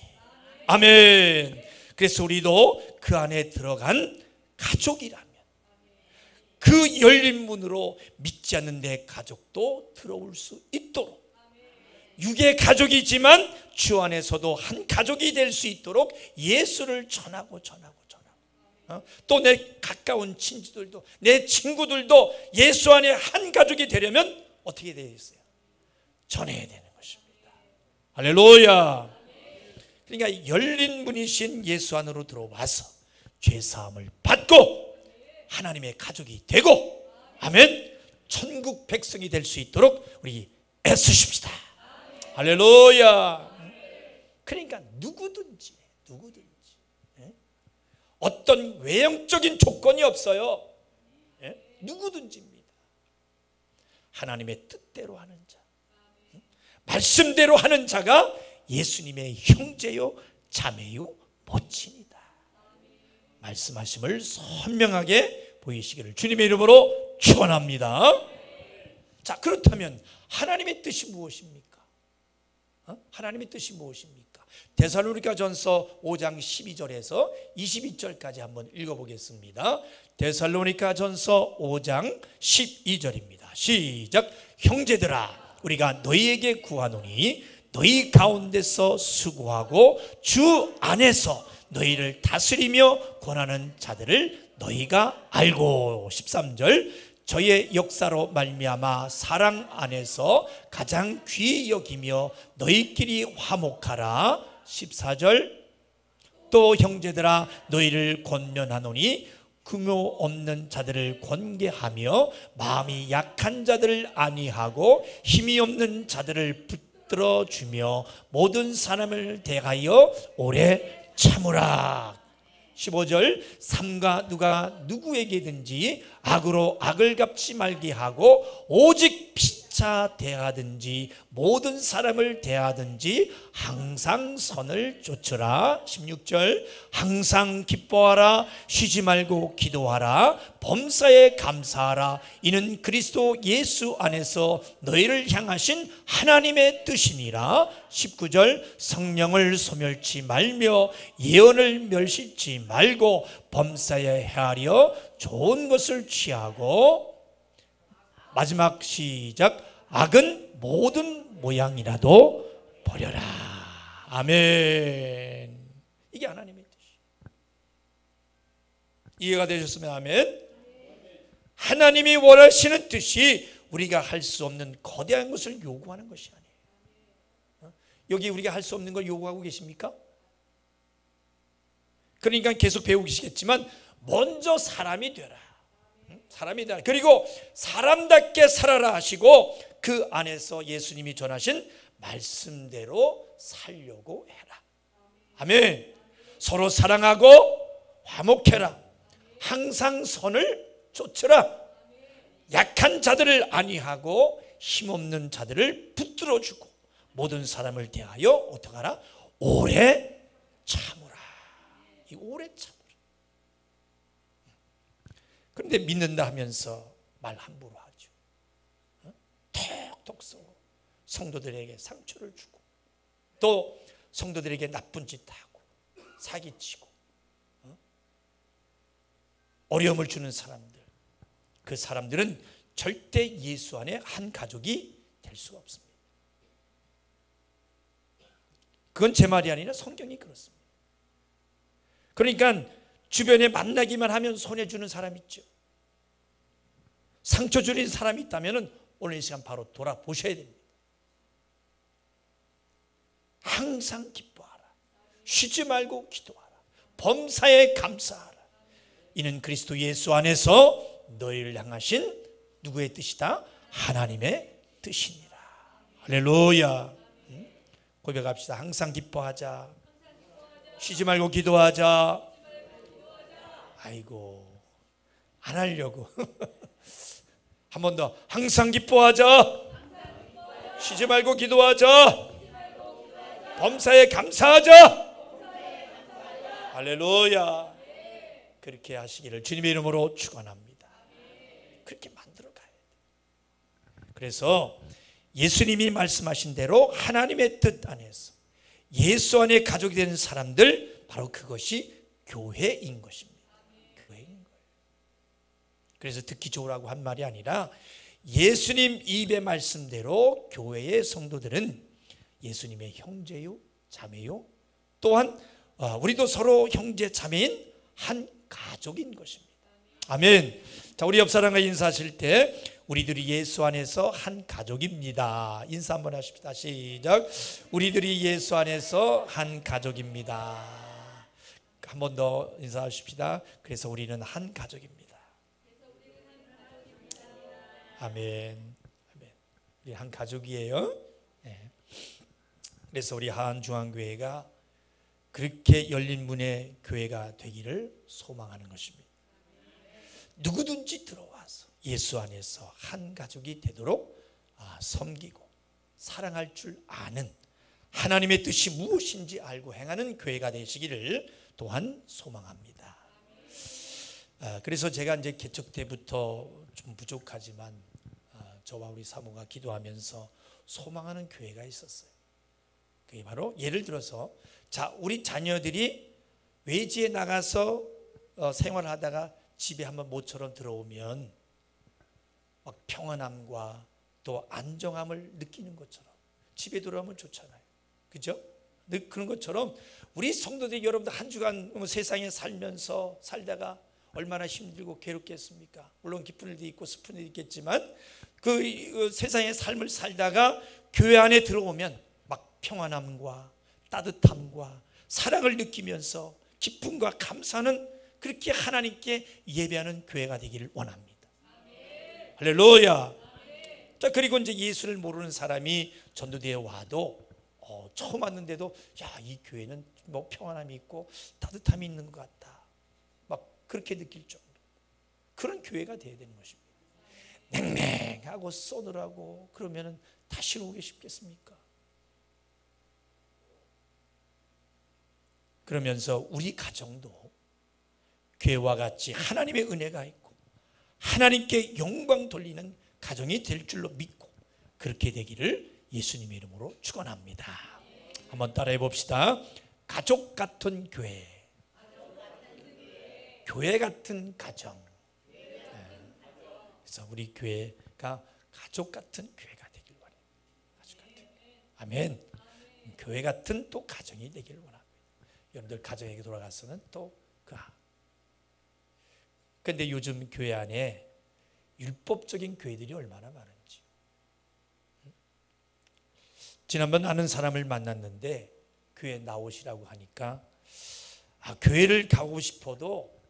아멘. 그래서 우리도 그 안에 들어간 가족이라면 그 열린 문으로 믿지 않는 내 가족도 들어올 수 있도록, 육의 가족이지만 주 안에서도 한 가족이 될 수 있도록 예수를 전하고 또 내 가까운 친지들도, 내 친구들도 예수 안에 한 가족이 되려면 어떻게 되어 있어요? 전해야 되는 것입니다. 할렐루야. 그러니까 열린 문이신 예수 안으로 들어와서 죄사함을 받고 하나님의 가족이 되고, 아멘, 천국 백성이 될 수 있도록 우리 애쓰십시다. 할렐루야. 그러니까 누구든지 어떤 외형적인 조건이 없어요. 누구든지입니다. 하나님의 뜻대로 하는 자, 말씀대로 하는 자가 예수님의 형제요 자매요 모친이다. 말씀하심을 선명하게 보이시기를 주님의 이름으로 축원합니다. 자, 그렇다면 하나님의 뜻이 무엇입니까? 하나님의 뜻이 무엇입니까? 데살로니가전서 5장 12절에서 22절까지 한번 읽어보겠습니다. 데살로니가전서 5장 12절입니다. 시작. 형제들아, 우리가 너희에게 구하노니 너희 가운데서 수고하고 주 안에서 너희를 다스리며 권하는 자들을 너희가 알고. 13절. 저의 역사로 말미암아 사랑 안에서 가장 귀히 여기며 너희끼리 화목하라. 14절. 또 형제들아, 너희를 권면하노니 긍요 없는 자들을 권계하며 마음이 약한 자들을 안위하고 힘이 없는 자들을 붙들어주며 모든 사람을 대하여 오래 참으라. 15절. 삼가 누가 누구에게든지 악으로 악을 갚지 말게 하고 오직 각자 대하든지 모든 사람을 대하든지 항상 선을 좇으라. 16절 항상 기뻐하라. 쉬지 말고 기도하라. 범사에 감사하라. 이는 그리스도 예수 안에서 너희를 향하신 하나님의 뜻이니라. 19절 성령을 소멸치 말며 예언을 멸시치 말고 범사에 헤아려 좋은 것을 취하고, 마지막 시작, 악은 모든 모양이라도 버려라. 아멘. 이게 하나님의 뜻이에요. 이해가 되셨으면 아멘. 하나님이 원하시는 뜻이 우리가 할 수 없는 거대한 것을 요구하는 것이 아니에요. 여기 우리가 할 수 없는 걸 요구하고 계십니까? 그러니까 계속 배우시겠지만 먼저 사람이 되라. 사람이 되라. 그리고 사람답게 살아라 하시고 그 안에서 예수님이 전하신 말씀대로 살려고 해라. 아멘. 서로 사랑하고 화목해라. 항상 선을 좇으라. 약한 자들을 안위하고 힘없는 자들을 붙들어주고 모든 사람을 대하여 어떻게 하라? 오래 참으라. 이 오래 참으라. 그런데 믿는다 하면서 말 함부로 하죠. 톡톡 쏘고 성도들에게 상처를 주고 또 성도들에게 나쁜 짓 하고 사기치고 어려움을 주는 사람들, 그 사람들은 절대 예수 안에 한 가족이 될 수가 없습니다. 그건 제 말이 아니라 성경이 그렇습니다. 그러니까 주변에 만나기만 하면 손해주는 사람 있죠. 상처 주는 사람이 있다면 오늘 이 시간 바로 돌아보셔야 됩니다. 항상 기뻐하라. 쉬지 말고 기도하라. 범사에 감사하라. 이는 그리스도 예수 안에서 너희를 향하신 누구의 뜻이다? 하나님의 뜻이니라. 할렐루야. 고백합시다. 항상 기뻐하자. 쉬지 말고 기도하자. 아이고, 안 하려고. 한 번 더. 항상 기뻐하자. 쉬지 말고 기도하자. 범사에 감사하자. 할렐루야. 그렇게 하시기를 주님의 이름으로 축원합니다. 그렇게 만들어 가야 돼요. 그래서 예수님이 말씀하신 대로 하나님의 뜻 안에서 예수 안에 가족이 되는 사람들, 바로 그것이 교회인 것입니다. 교회인 거예요. 그래서 듣기 좋으라고 한 말이 아니라 예수님 입의 말씀대로 교회의 성도들은 예수님의 형제요 자매요, 또한 우리도 서로 형제 자매인 한 가족인 것입니다. 아멘. 자, 우리 옆 사람과 인사하실 때 우리들이 예수 안에서 한 가족입니다. 인사 한번 하십시다. 시작. 우리들이 예수 안에서 한 가족입니다. 한 번 더 인사하십시다. 그래서 우리는 한 가족입니다. 아멘. 아멘. 우리 한 가족이에요. 네. 그래서 우리 하안중앙교회가 그렇게 열린 문의 교회가 되기를 소망하는 것입니다. 누구든지 들어와서 예수 안에서 한 가족이 되도록 섬기고 사랑할 줄 아는, 하나님의 뜻이 무엇인지 알고 행하는 교회가 되시기를 또한 소망합니다. 그래서 제가 이제 개척 때부터 좀 부족하지만 저와 우리 사모가 기도하면서 소망하는 교회가 있었어요. 그게 바로 예를 들어서, 자, 우리 자녀들이 외지에 나가서 생활하다가 집에 한번 모처럼 들어오면 막 평안함과 또 안정함을 느끼는 것처럼 집에 들어오면 좋잖아요. 그죠? 그런 것처럼 우리 성도들이, 여러분들 한 주간 세상에 살다가 얼마나 힘들고 괴롭겠습니까? 물론 기쁜 일도 있고 슬픈 일도 있겠지만 그 세상의 삶을 살다가 교회 안에 들어오면 막 평안함과 따뜻함과 사랑을 느끼면서 기쁨과 감사는 그렇게 하나님께 예배하는 교회가 되기를 원합니다. 할렐루야. 자, 그리고 이제 예수를 모르는 사람이 전도대에 와도 처음 왔는데도 야, 이 교회는 뭐 평안함이 있고 따뜻함이 있는 것 같다, 막 그렇게 느낄 정도, 그런 교회가 되어야 되는 것입니다. 냉랭하고 서늘하고 그러면 다시 오고 싶겠습니까? 그러면서 우리 가정도 교회와 같이 하나님의 은혜가 있고 하나님께 영광 돌리는 가정이 될 줄로 믿고 그렇게 되기를 예수님의 이름으로 축원합니다. 한번 따라해 봅시다. 가족 같은 교회, 교회 같은 가정. 그래서 우리 교회가 가족 같은 교회가 되길 원해요. 가족 같은. 아멘. 교회 같은 또 가정이 되길 원합니다. 여러분들 가정에게 돌아가서는 또 그런데 요즘 교회 안에 율법적인 교회들이 얼마나 많은지. 지난번 아는 사람을 만났는데 교회 나오시라고 하니까 교회를 가고 싶어도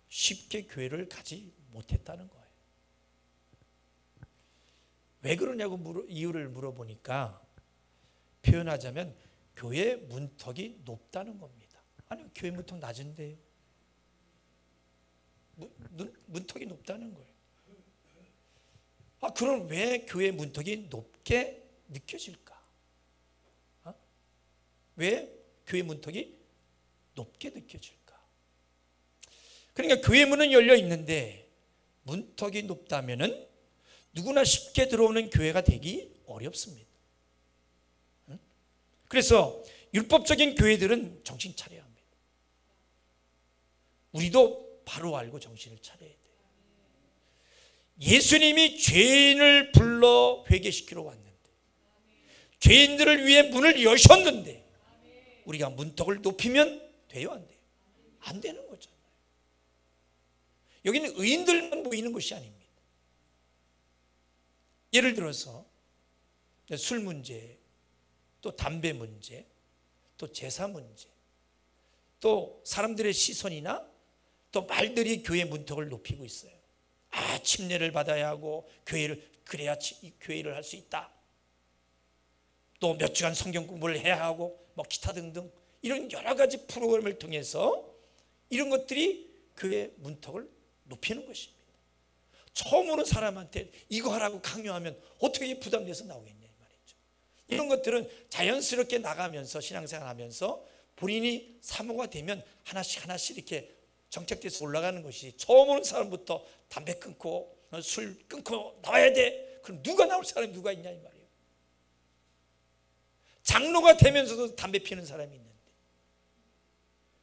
쉽게 교회를 가지 못했다는 거예요. 왜 그러냐고 이유를 물어보니까 표현하자면 교회 문턱이 높다는 겁니다. 아니, 교회 문턱 낮은데요. 문턱이 높다는 거예요. 그럼 왜 교회 문턱이 높게 느껴질까? 왜 교회 문턱이 높게 느껴질까? 그러니까 교회 문은 열려 있는데 문턱이 높다면은 누구나 쉽게 들어오는 교회가 되기 어렵습니다. 그래서 율법적인 교회들은 정신 차려야 합니다. 우리도 바로 알고 정신을 차려야 돼요. 예수님이 죄인을 불러 회개시키러 왔는데, 죄인들을 위해 문을 여셨는데 우리가 문턱을 높이면 돼요, 안 돼요? 안 되는 거잖아요. 여기는 의인들만 모이는 것이 아닙니다. 예를 들어서 술 문제, 또 담배 문제, 또 제사 문제, 또 사람들의 시선이나 또 말들이 교회 문턱을 높이고 있어요. 침례를 받아야 하고 그래야 교회를 할 수 있다. 또 몇 주간 성경 공부를 해야 하고 기타 등등 이런 여러 가지 프로그램을 통해서 이런 것들이 교회 문턱을 높이는 것입니다. 처음 오는 사람한테 이거 하라고 강요하면 어떻게 부담돼서 나오겠냐 이 말이죠. 이런 것들은 자연스럽게 나가면서 신앙생활 하면서 본인이 사모가 되면 하나씩 이렇게 정착돼서 올라가는 것이, 처음 오는 사람부터 담배 끊고 술 끊고 나와야 돼. 그럼 누가 나올 사람이 누가 있냐 이 말이에요. 장로가 되면서도 담배 피우는 사람이 있는데,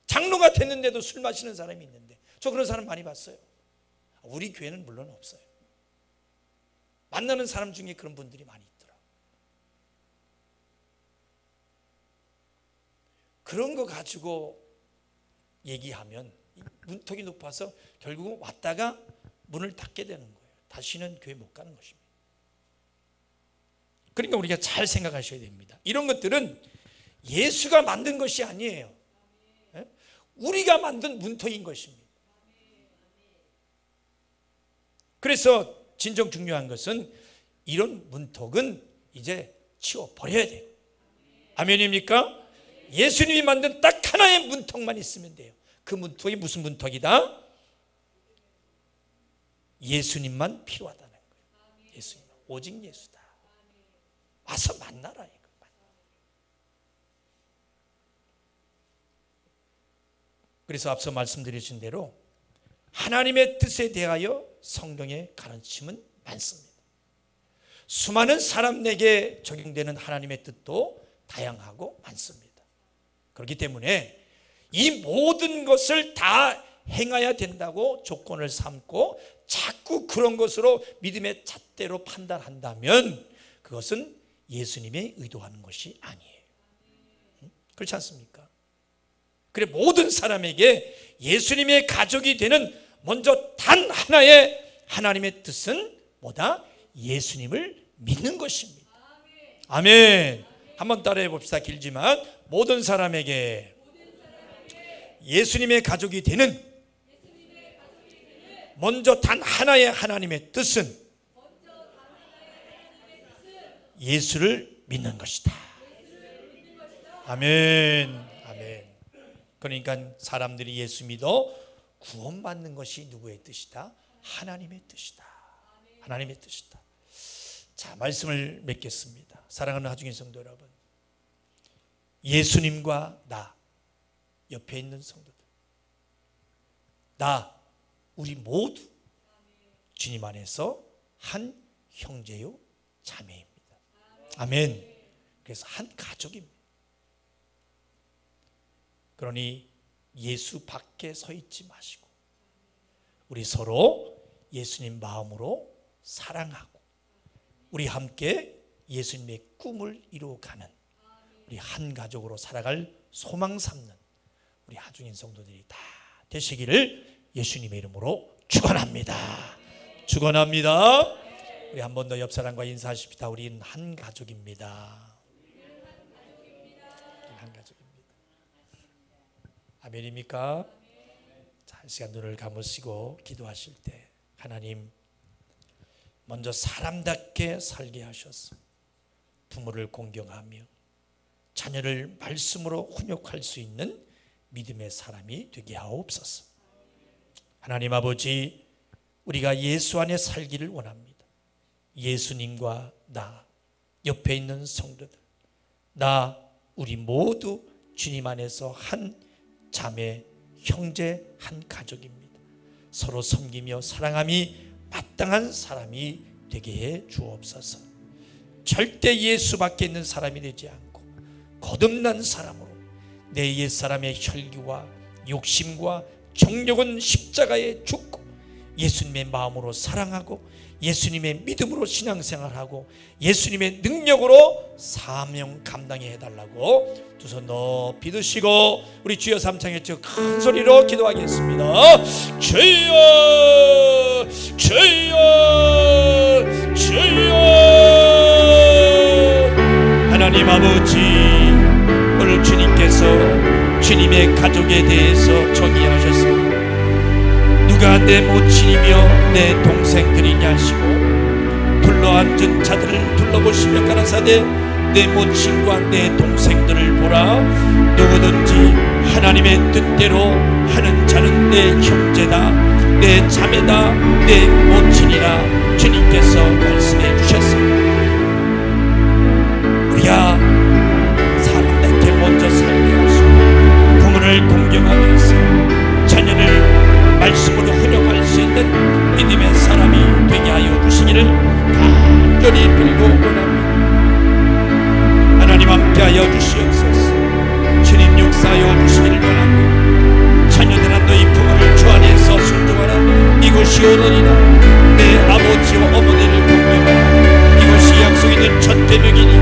장로가 됐는데도 술 마시는 사람이 있는데, 저 그런 사람 많이 봤어요. 우리 교회는 물론 없어요. 만나는 사람 중에 그런 분들이 많이 있더라고요. 그런 거 가지고 얘기하면 문턱이 높아서 결국은 왔다가 문을 닫게 되는 거예요. 다시는 교회 못 가는 것입니다. 그러니까 우리가 잘 생각하셔야 됩니다. 이런 것들은 예수가 만든 것이 아니에요. 우리가 만든 문턱인 것입니다. 그래서 진정 중요한 것은 이런 문턱은 이제 치워버려야 돼요. 아멘입니까? 예수님이 만든 딱 하나의 문턱만 있으면 돼요. 그 문턱이 무슨 문턱이다? 예수님만 필요하다는 거예요. 예수님, 오직 예수다. 와서 만나라 이거. 그래서 앞서 말씀드린 대로 하나님의 뜻에 대하여 성경의 가르침은 많습니다. 수많은 사람에게 적용되는 하나님의 뜻도 다양하고 많습니다. 그렇기 때문에 이 모든 것을 다 행해야 된다고 조건을 삼고 자꾸 그런 것으로 믿음의 잣대로 판단한다면 그것은 예수님이 의도하는 것이 아니에요. 그렇지 않습니까? 그래, 모든 사람에게 예수님의 가족이 되는 먼저 단 하나의 하나님의 뜻은 뭐다? 예수님을 믿는 것입니다. 아멘. 한번 따라해 봅시다. 길지만 모든 사람에게 예수님의 가족이 되는 먼저 단 하나의 하나님의 뜻은 예수를 믿는 것이다. 아멘. 아멘. 그러니까 사람들이 예수 믿어 구원받는 것이 누구의 뜻이다? 하나님의 뜻이다. 하나님의 뜻이다. 자, 말씀을 맺겠습니다. 사랑하는 하중인 성도 여러분, 예수님과 나, 옆에 있는 성도들, 나, 우리 모두 주님 안에서 한 형제요 자매입니다. 아멘. 그래서 한 가족입니다. 그러니 예수 밖에 서 있지 마시고 우리 서로 예수님 마음으로 사랑하고 우리 함께 예수님의 꿈을 이루어가는 우리 한 가족으로 살아갈 소망 삼는 우리 하중인 성도들이 다 되시기를 예수님의 이름으로 축원합니다. 축원합니다. 우리 한 번 더 옆 사람과 인사하십시다. 우리는 한 가족입니다. 한 가족입니다. 아멘입니까? 자, 이 시간 눈을 감으시고 기도하실 때 하나님 먼저 사람답게 살게 하셔서 부모를 공경하며 자녀를 말씀으로 훈육할 수 있는 믿음의 사람이 되게 하옵소서. 하나님 아버지, 우리가 예수 안에 살기를 원합니다. 예수님과 나, 옆에 있는 성도들, 나, 우리 모두 주님 안에서 한 자매, 형제, 한 가족입니다. 서로 섬기며 사랑함이 마땅한 사람이 되게 해 주옵소서. 절대 예수 밖에 있는 사람이 되지 않고 거듭난 사람으로 내 옛사람의 혈기와 욕심과 정욕은 십자가에 죽고 예수님의 마음으로 사랑하고 예수님의 믿음으로 신앙생활하고 예수님의 능력으로 사명 감당해 해달라고 두 손 높이 드시고 우리 주여 삼창했죠. 큰 소리로 기도하겠습니다. 주여 주여 주여. 하나님 아버지, 오늘 주님께서 주님의 가족에 대해서 정의하셨습니다. 누가 내 모친이며 내 동생들이냐 하시고 둘러앉은 자들을 둘러보시며 가라사대 내 모친과 내 동생들을 보라. 누구든지 하나님의 뜻대로 하는 자는 내 형제다, 내 자매다, 내 모친이라 주님께서 말씀해 주셨습니다. 우리가 사람답게 먼저 살게 하시고 부모를 공경하면서 자녀를 말씀으로 훈육할 수 있는 믿음의 사람이 되게 하여 주시기를 간절히 빌고 원합니다. 하나님 함께하여 주시옵소서. 주님 역사하여 주시기를 원합니다. 자녀들아 너희 부모를 주 안에서 순종하라. 이것이 오너니라. 내 아버지와 어머니를 공경하라. 이것이 약속 있는 첫 대명이니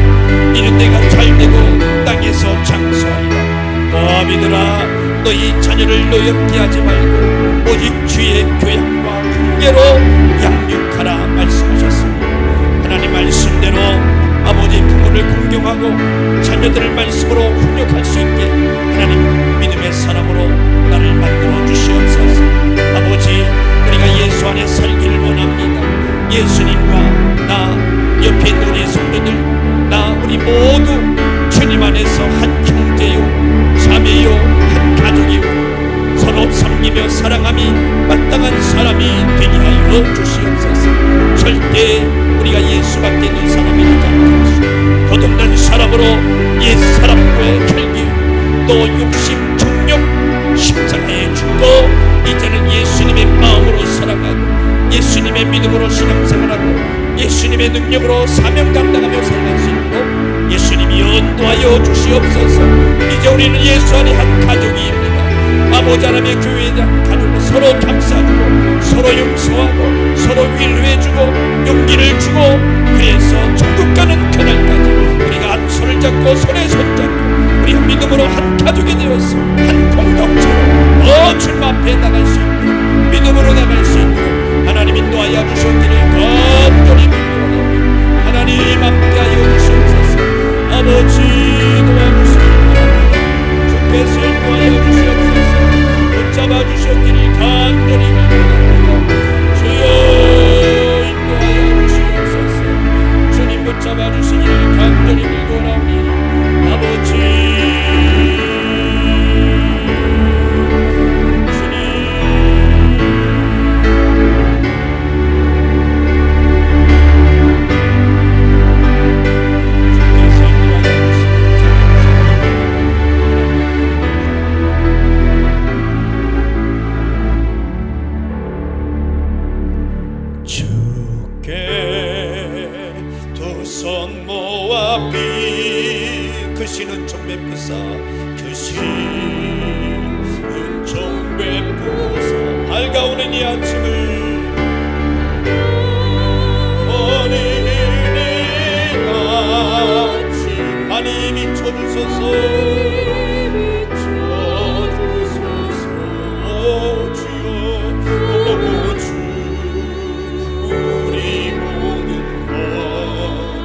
이는 내가 잘되고 땅에서 장수하리라. 아비들아, 너희 자녀를 노엽게 하지 말고 오직 주의 교양과 훈계로 양육하라 말씀하셨습니다. 하나님 말씀대로 아버지 부모를 공경하고 자녀들을 말씀으로 훈육할 수 있게 하나님 믿음의 사람으로 나를 만들어 주시옵소서. 아버지, 우리가 예수 안에 살기를 원합니다. 예수님과 나, 옆에 있는 우리 성도들, 나 우리 모두 주님 안에서 한 형제요 자매요 한 가족이요 서로 섬기며 사랑함이 마땅한 사람이 되게 하여 주시옵소서. 절대 우리가 예수밖에 있는 사람이 되지 않게 하시고 거듭난 사람으로 옛사람과의 혈기 또 욕심 정욕 십자가에 죽고 이제는 예수님의 마음으로 사랑하고 예수님의 믿음으로 신앙생활하고 예수님의 능력으로 사명 감당하며 살아갈 수 있도록 예수님이 인도하여 주시옵소서. 이제 우리는 예수 안에 한 가족입니다. 아버지 하나님의 교회에 대한 가족으로 서로 감싸주고 서로 용서하고 서로 위로해주고 용기를 주고 그래서 천국 가는 그날까지 우리가 한 손을 잡고 손에 손잡고 우리 믿음으로 한 가족이 되어서 한 공동체로 더 주님 앞에 나갈 수 있도록 믿음으로 나갈 수 있도록 하나님 인도하여 주셨기를 간절히 빌고는 하나님 함께하여 주시옵소서. 아버지 도와주시옵소서. 주께서 인도하여 주시옵소서. 붙잡아 주셨기를 간절히 빌고는 주여 인도하여 주시옵소서. 주님 붙잡아 주시기를 간절히 빌고는 아버지 베푸사 크신 은총 베푸사 밝아오는 이 아침을 하나님 비춰주소서 주여 주 우리 모든 것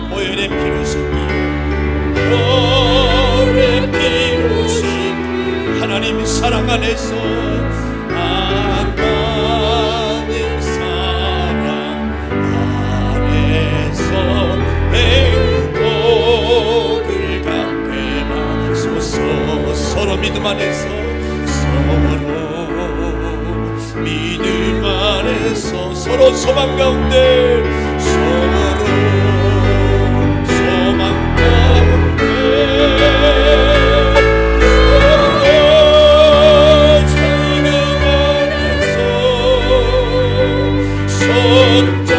보혈의 피로 씻기 보혈의 피로 씻기 하나님 사랑 안에서 하나님 사랑 안에서 서로 믿음 안에서 서로 믿음 안에서 서로 소망 가운데 서로 소망 가운데 믿음 안에서 손잡고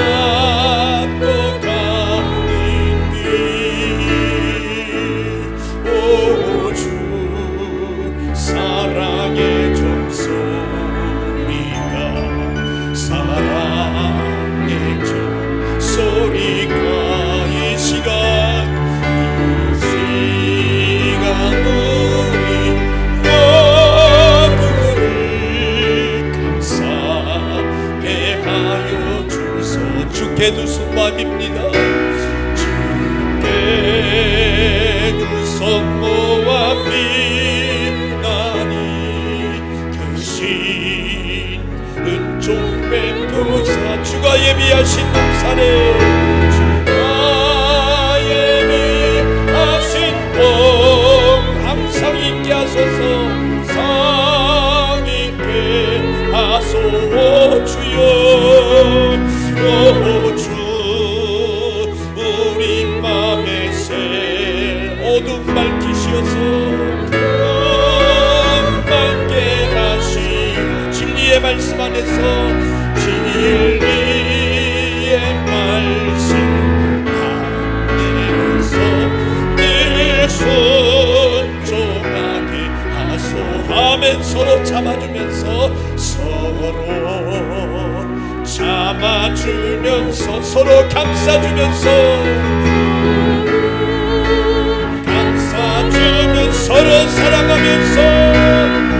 가는 길 오주 사랑의 종소리가 사랑의 종소리가 이 시간 우리 모두를 감사하게 하여 주소 주께 두신 마음입니다 주께 두신 모아 은총 베푸사 주가 예비하신 농산에 주가 예비하신 봄 항상 있게 하소서 상 있게 하소서 주여 주 우리 맘의 새 어둠 밝히시어서 진리의 말씀 안에서 진리의 말씀 안에서 늘 순종하게 하소 아멘 서로 참아주면서 서로 참아주면서 서로 감싸주면서 서로 사랑하면서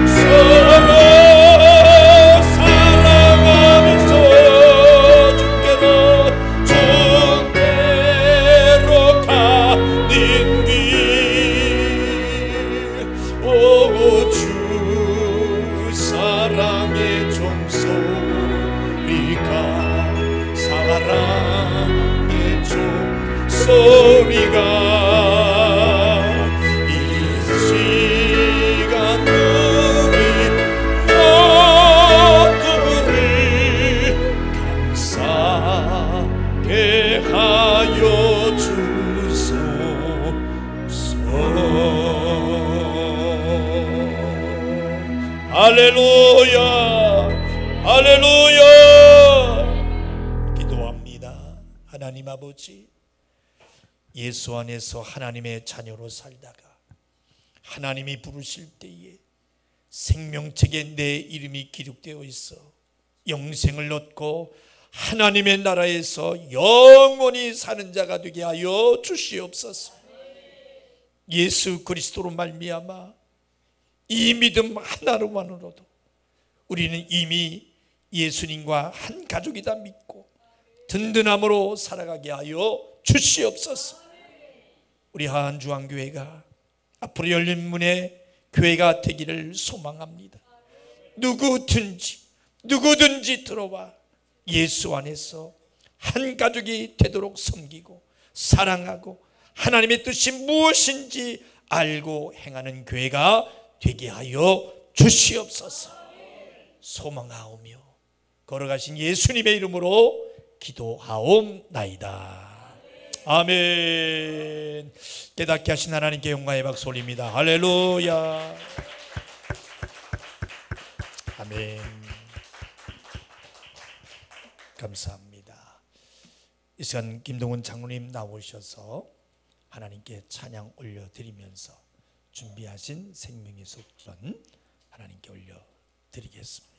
서로 소리가 이 시간 우리 모두를 감사하게 하여 주소서 할렐루야 할렐루야 기도합니다. 하나님 아버지 예수 안에서 하나님의 자녀로 살다가 하나님이 부르실 때에 생명책에 내 이름이 기록되어 있어 영생을 얻고 하나님의 나라에서 영원히 사는 자가 되게 하여 주시옵소서. 예수 그리스도로 말미암아 이 믿음 하나로만으로도 우리는 이미 예수님과 한 가족이다 믿고 든든함으로 살아가게 하여 주시옵소서. 우리 한주한교회가 앞으로 열린 문의 교회가 되기를 소망합니다. 누구든지 들어와 예수 안에서 한 가족이 되도록 섬기고 사랑하고 하나님의 뜻이 무엇인지 알고 행하는 교회가 되게 하여 주시옵소서. 소망하오며 걸어가신 예수님의 이름으로 기도하옵나이다. 아멘. 깨닫게 하신 하나님께 영광의 박수 올립니다. 할렐루야. 아멘. 감사합니다. 이 시간 김동훈 장로님 나오셔서 하나님께 찬양 올려드리면서 준비하신 생명의 속전 하나님께 올려드리겠습니다.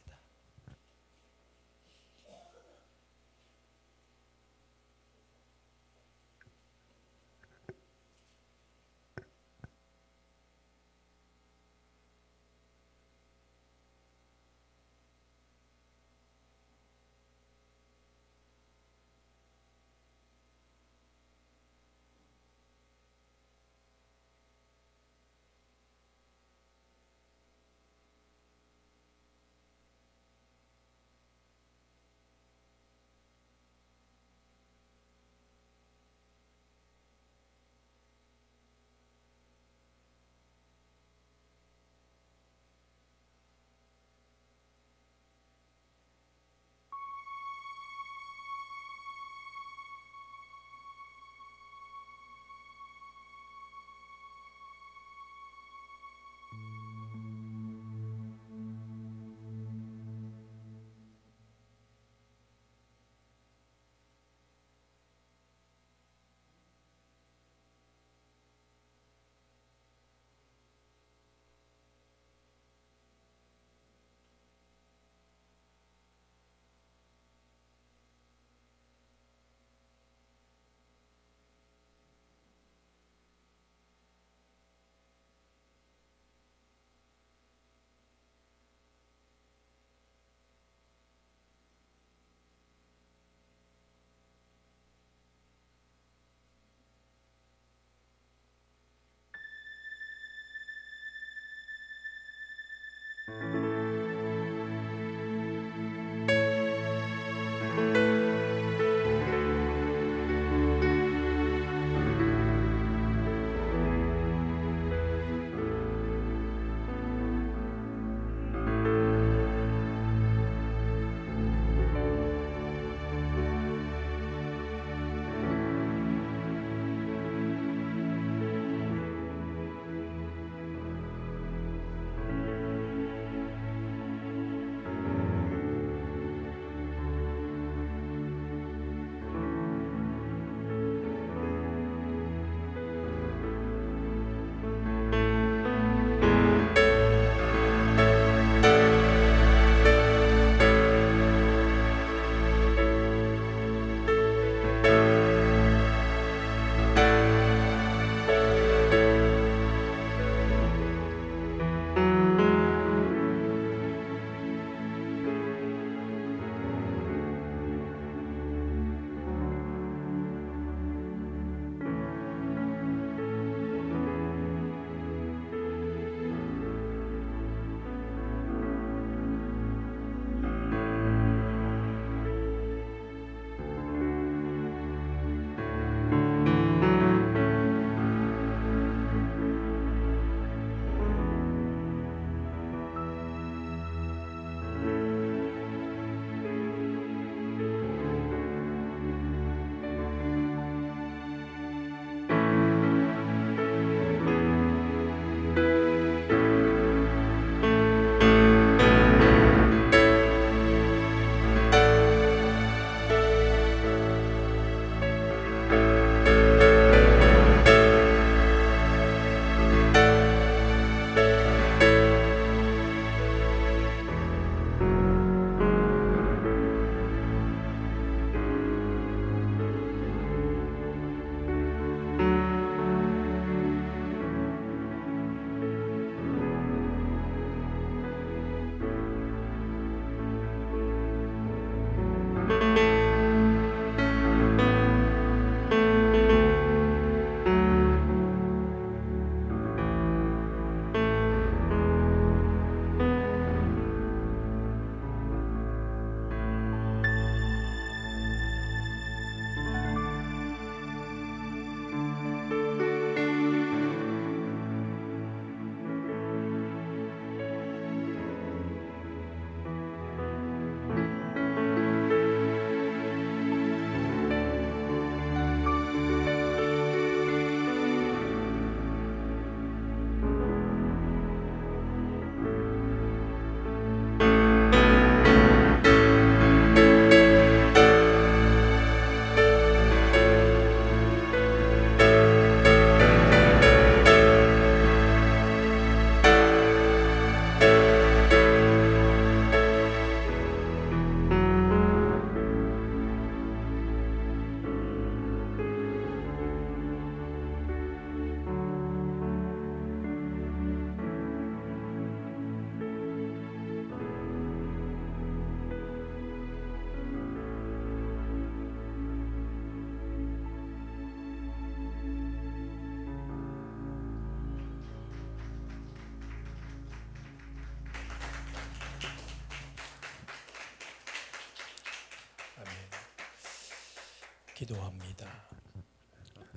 기도합니다.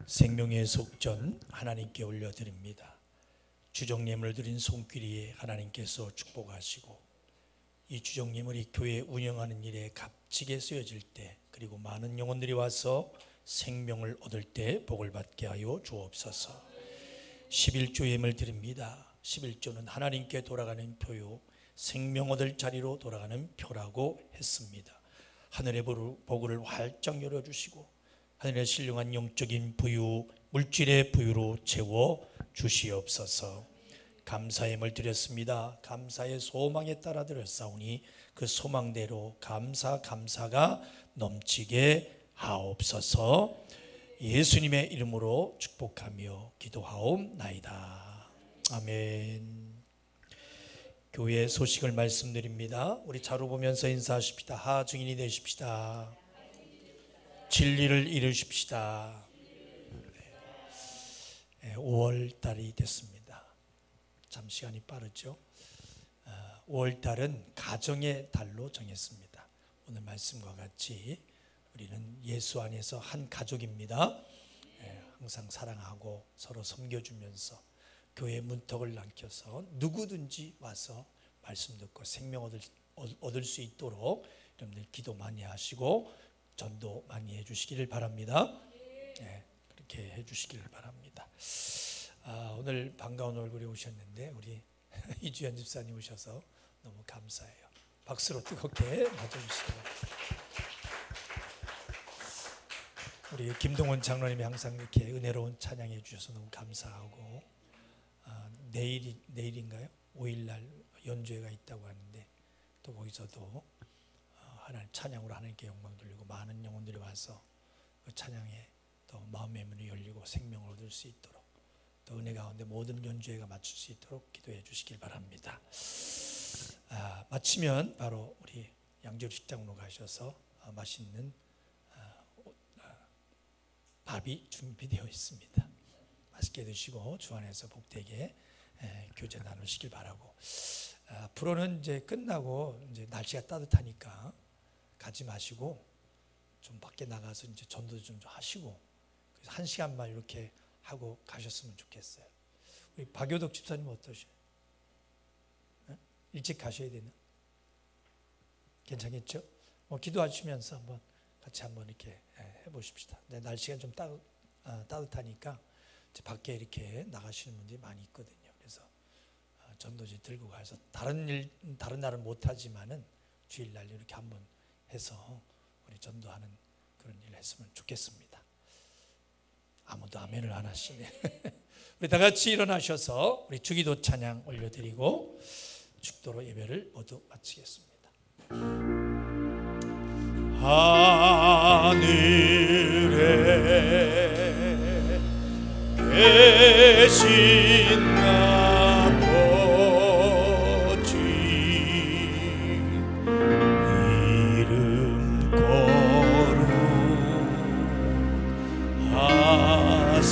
생명의 속전 하나님께 올려드립니다. 주정예물 드린 손길이에 하나님께서 축복하시고 이 주정예물이 교회 운영하는 일에 값지게 쓰여질 때, 그리고 많은 영혼들이 와서 생명을 얻을 때 복을 받게 하여 주옵소서. 11조 예물 드립니다. 11조는 하나님께 돌아가는 표요, 생명 얻을 자리로 돌아가는 표라고 했습니다. 하늘의 복을 활짝 열어주시고 하늘의 신령한 영적인 부유, 물질의 부유로 채워 주시옵소서. 감사의 예물 드렸습니다. 감사의 소망에 따라 드렸사오니 그 소망대로 감사가 넘치게 하옵소서. 예수님의 이름으로 축복하며 기도하옵나이다. 아멘. 교회 소식을 말씀드립니다. 우리 자료 보면서 인사하십시다. 하증인이 되십시다. 진리를 이루십시다. 5월 달이 됐습니다. 참 시간이 빠르죠. 5월 달은 가정의 달로 정했습니다. 오늘 말씀과 같이 우리는 예수 안에서 한 가족입니다. 항상 사랑하고 서로 섬겨주면서 교회 문턱을 남겨서 누구든지 와서 말씀 듣고 생명 얻을 수 있도록 여러분들 기도 많이 하시고 전도 많이 해주시기를 바랍니다. 그렇게 해주시기를 바랍니다. 오늘 반가운 얼굴이 오셨는데 우리 이주연 집사님 오셔서 너무 감사해요. 박수로 뜨겁게 맞아주시기 바랍니다. 우리 김동원 장로님이 항상 이렇게 은혜로운 찬양해 주셔서 너무 감사하고, 내일인가요? 5일날 연주회가 있다고 하는데 또 거기서도 하나님 찬양으로 하나님께 영광 돌리고 많은 영혼들이 와서 그 찬양에 또 마음의 문이 열리고 생명을 얻을 수 있도록, 또 은혜 가운데 모든 연주회가 맞출 수 있도록 기도해 주시길 바랍니다. 마치면 바로 우리 양재로 식당으로 가셔서 맛있는 밥이 준비되어 있습니다. 맛있게 드시고 주 안에서 복되게 교제 나누시길 바라고, 앞으로는 이제 끝나고 이제 날씨가 따뜻하니까 가지 마시고 좀 밖에 나가서 이제 전도 좀 하시고, 그래서 1시간만 이렇게 하고 가셨으면 좋겠어요. 우리 박효덕 집사님 어떠셔요? 일찍 가셔야 되나? 괜찮겠죠? 기도하시면서 한번 같이 한번 이렇게 해보십시다. 날씨가 좀 따뜻하니까 이제 밖에 이렇게 나가시는 분들이 많이 있거든요. 그래서 전도지 들고 가서 다른 날은 못하지만은 주일날 이렇게 한번 해서 우리 전도하는 그런 일을 했으면 좋겠습니다. 아무도 아멘을 안 하시네. 우리 다 같이 일어나셔서 우리 주기도 찬양 올려드리고 축도로 예배를 모두 마치겠습니다. 하늘에 계신 아버지, 이름 거룩하사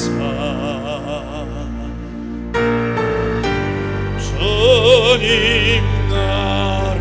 주님 나라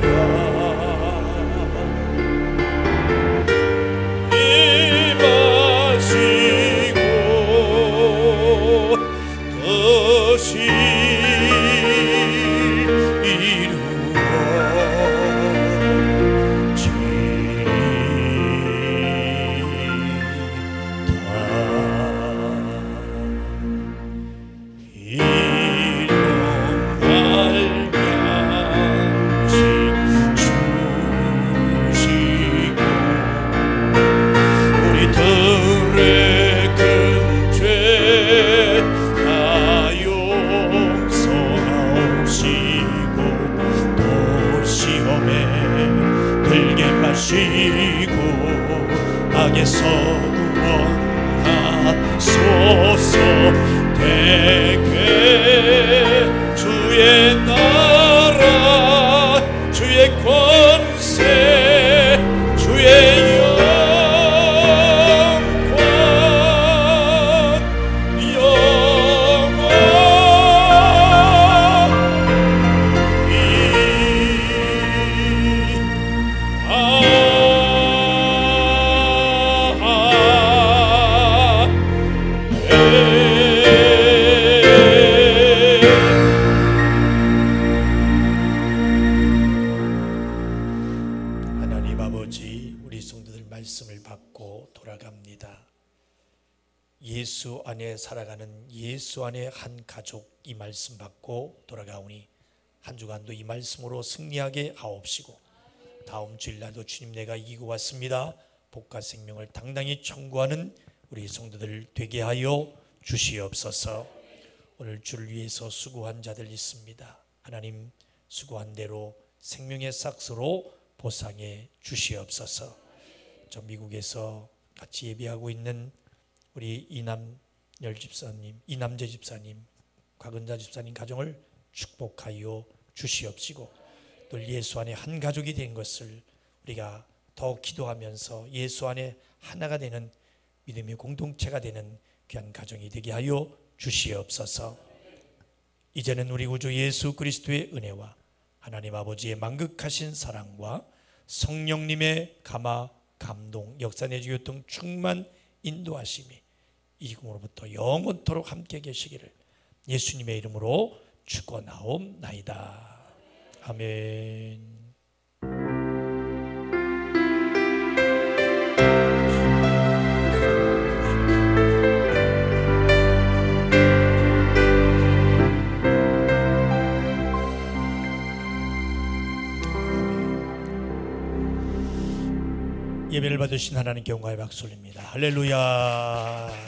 악에서 구원하소서. 되게 주의 나라 주의 권세 주의 영광 영원히 예수 안에 살아가는 예수 안에 한 가족, 이 말씀 받고 돌아가오니 한 주간도 이 말씀으로 승리하게 하옵시고, 다음 주일날도 주님 내가 이기고 왔습니다, 복과 생명을 당당히 청구하는 우리 성도들 되게 하여 주시옵소서. 오늘 주를 위해서 수고한 자들 있습니다. 하나님 수고한 대로 생명의 삭스로 보상해 주시옵소서. 저 미국에서 같이 예배하고 있는 우리 이남열 집사님, 이남재 집사님, 곽은자 집사님 가정을 축복하여 주시옵시고, 또 예수 안에 한 가족이 된 것을 우리가 더 기도하면서 예수 안에 하나가 되는 믿음의 공동체가 되는 귀한 가정이 되게 하여 주시옵소서. 이제는 우리 구주 예수 그리스도의 은혜와 하나님 아버지의 만극하신 사랑과 성령님의 감화, 감동, 역사 내주 교통 충만 인도하심이 지금으로부터 영원토록 함께 계시기를 예수님의 이름으로 축원하옵나이다. 아멘. 예배를 받으신 하나님께 영광의 박수 올립니다. 할렐루야.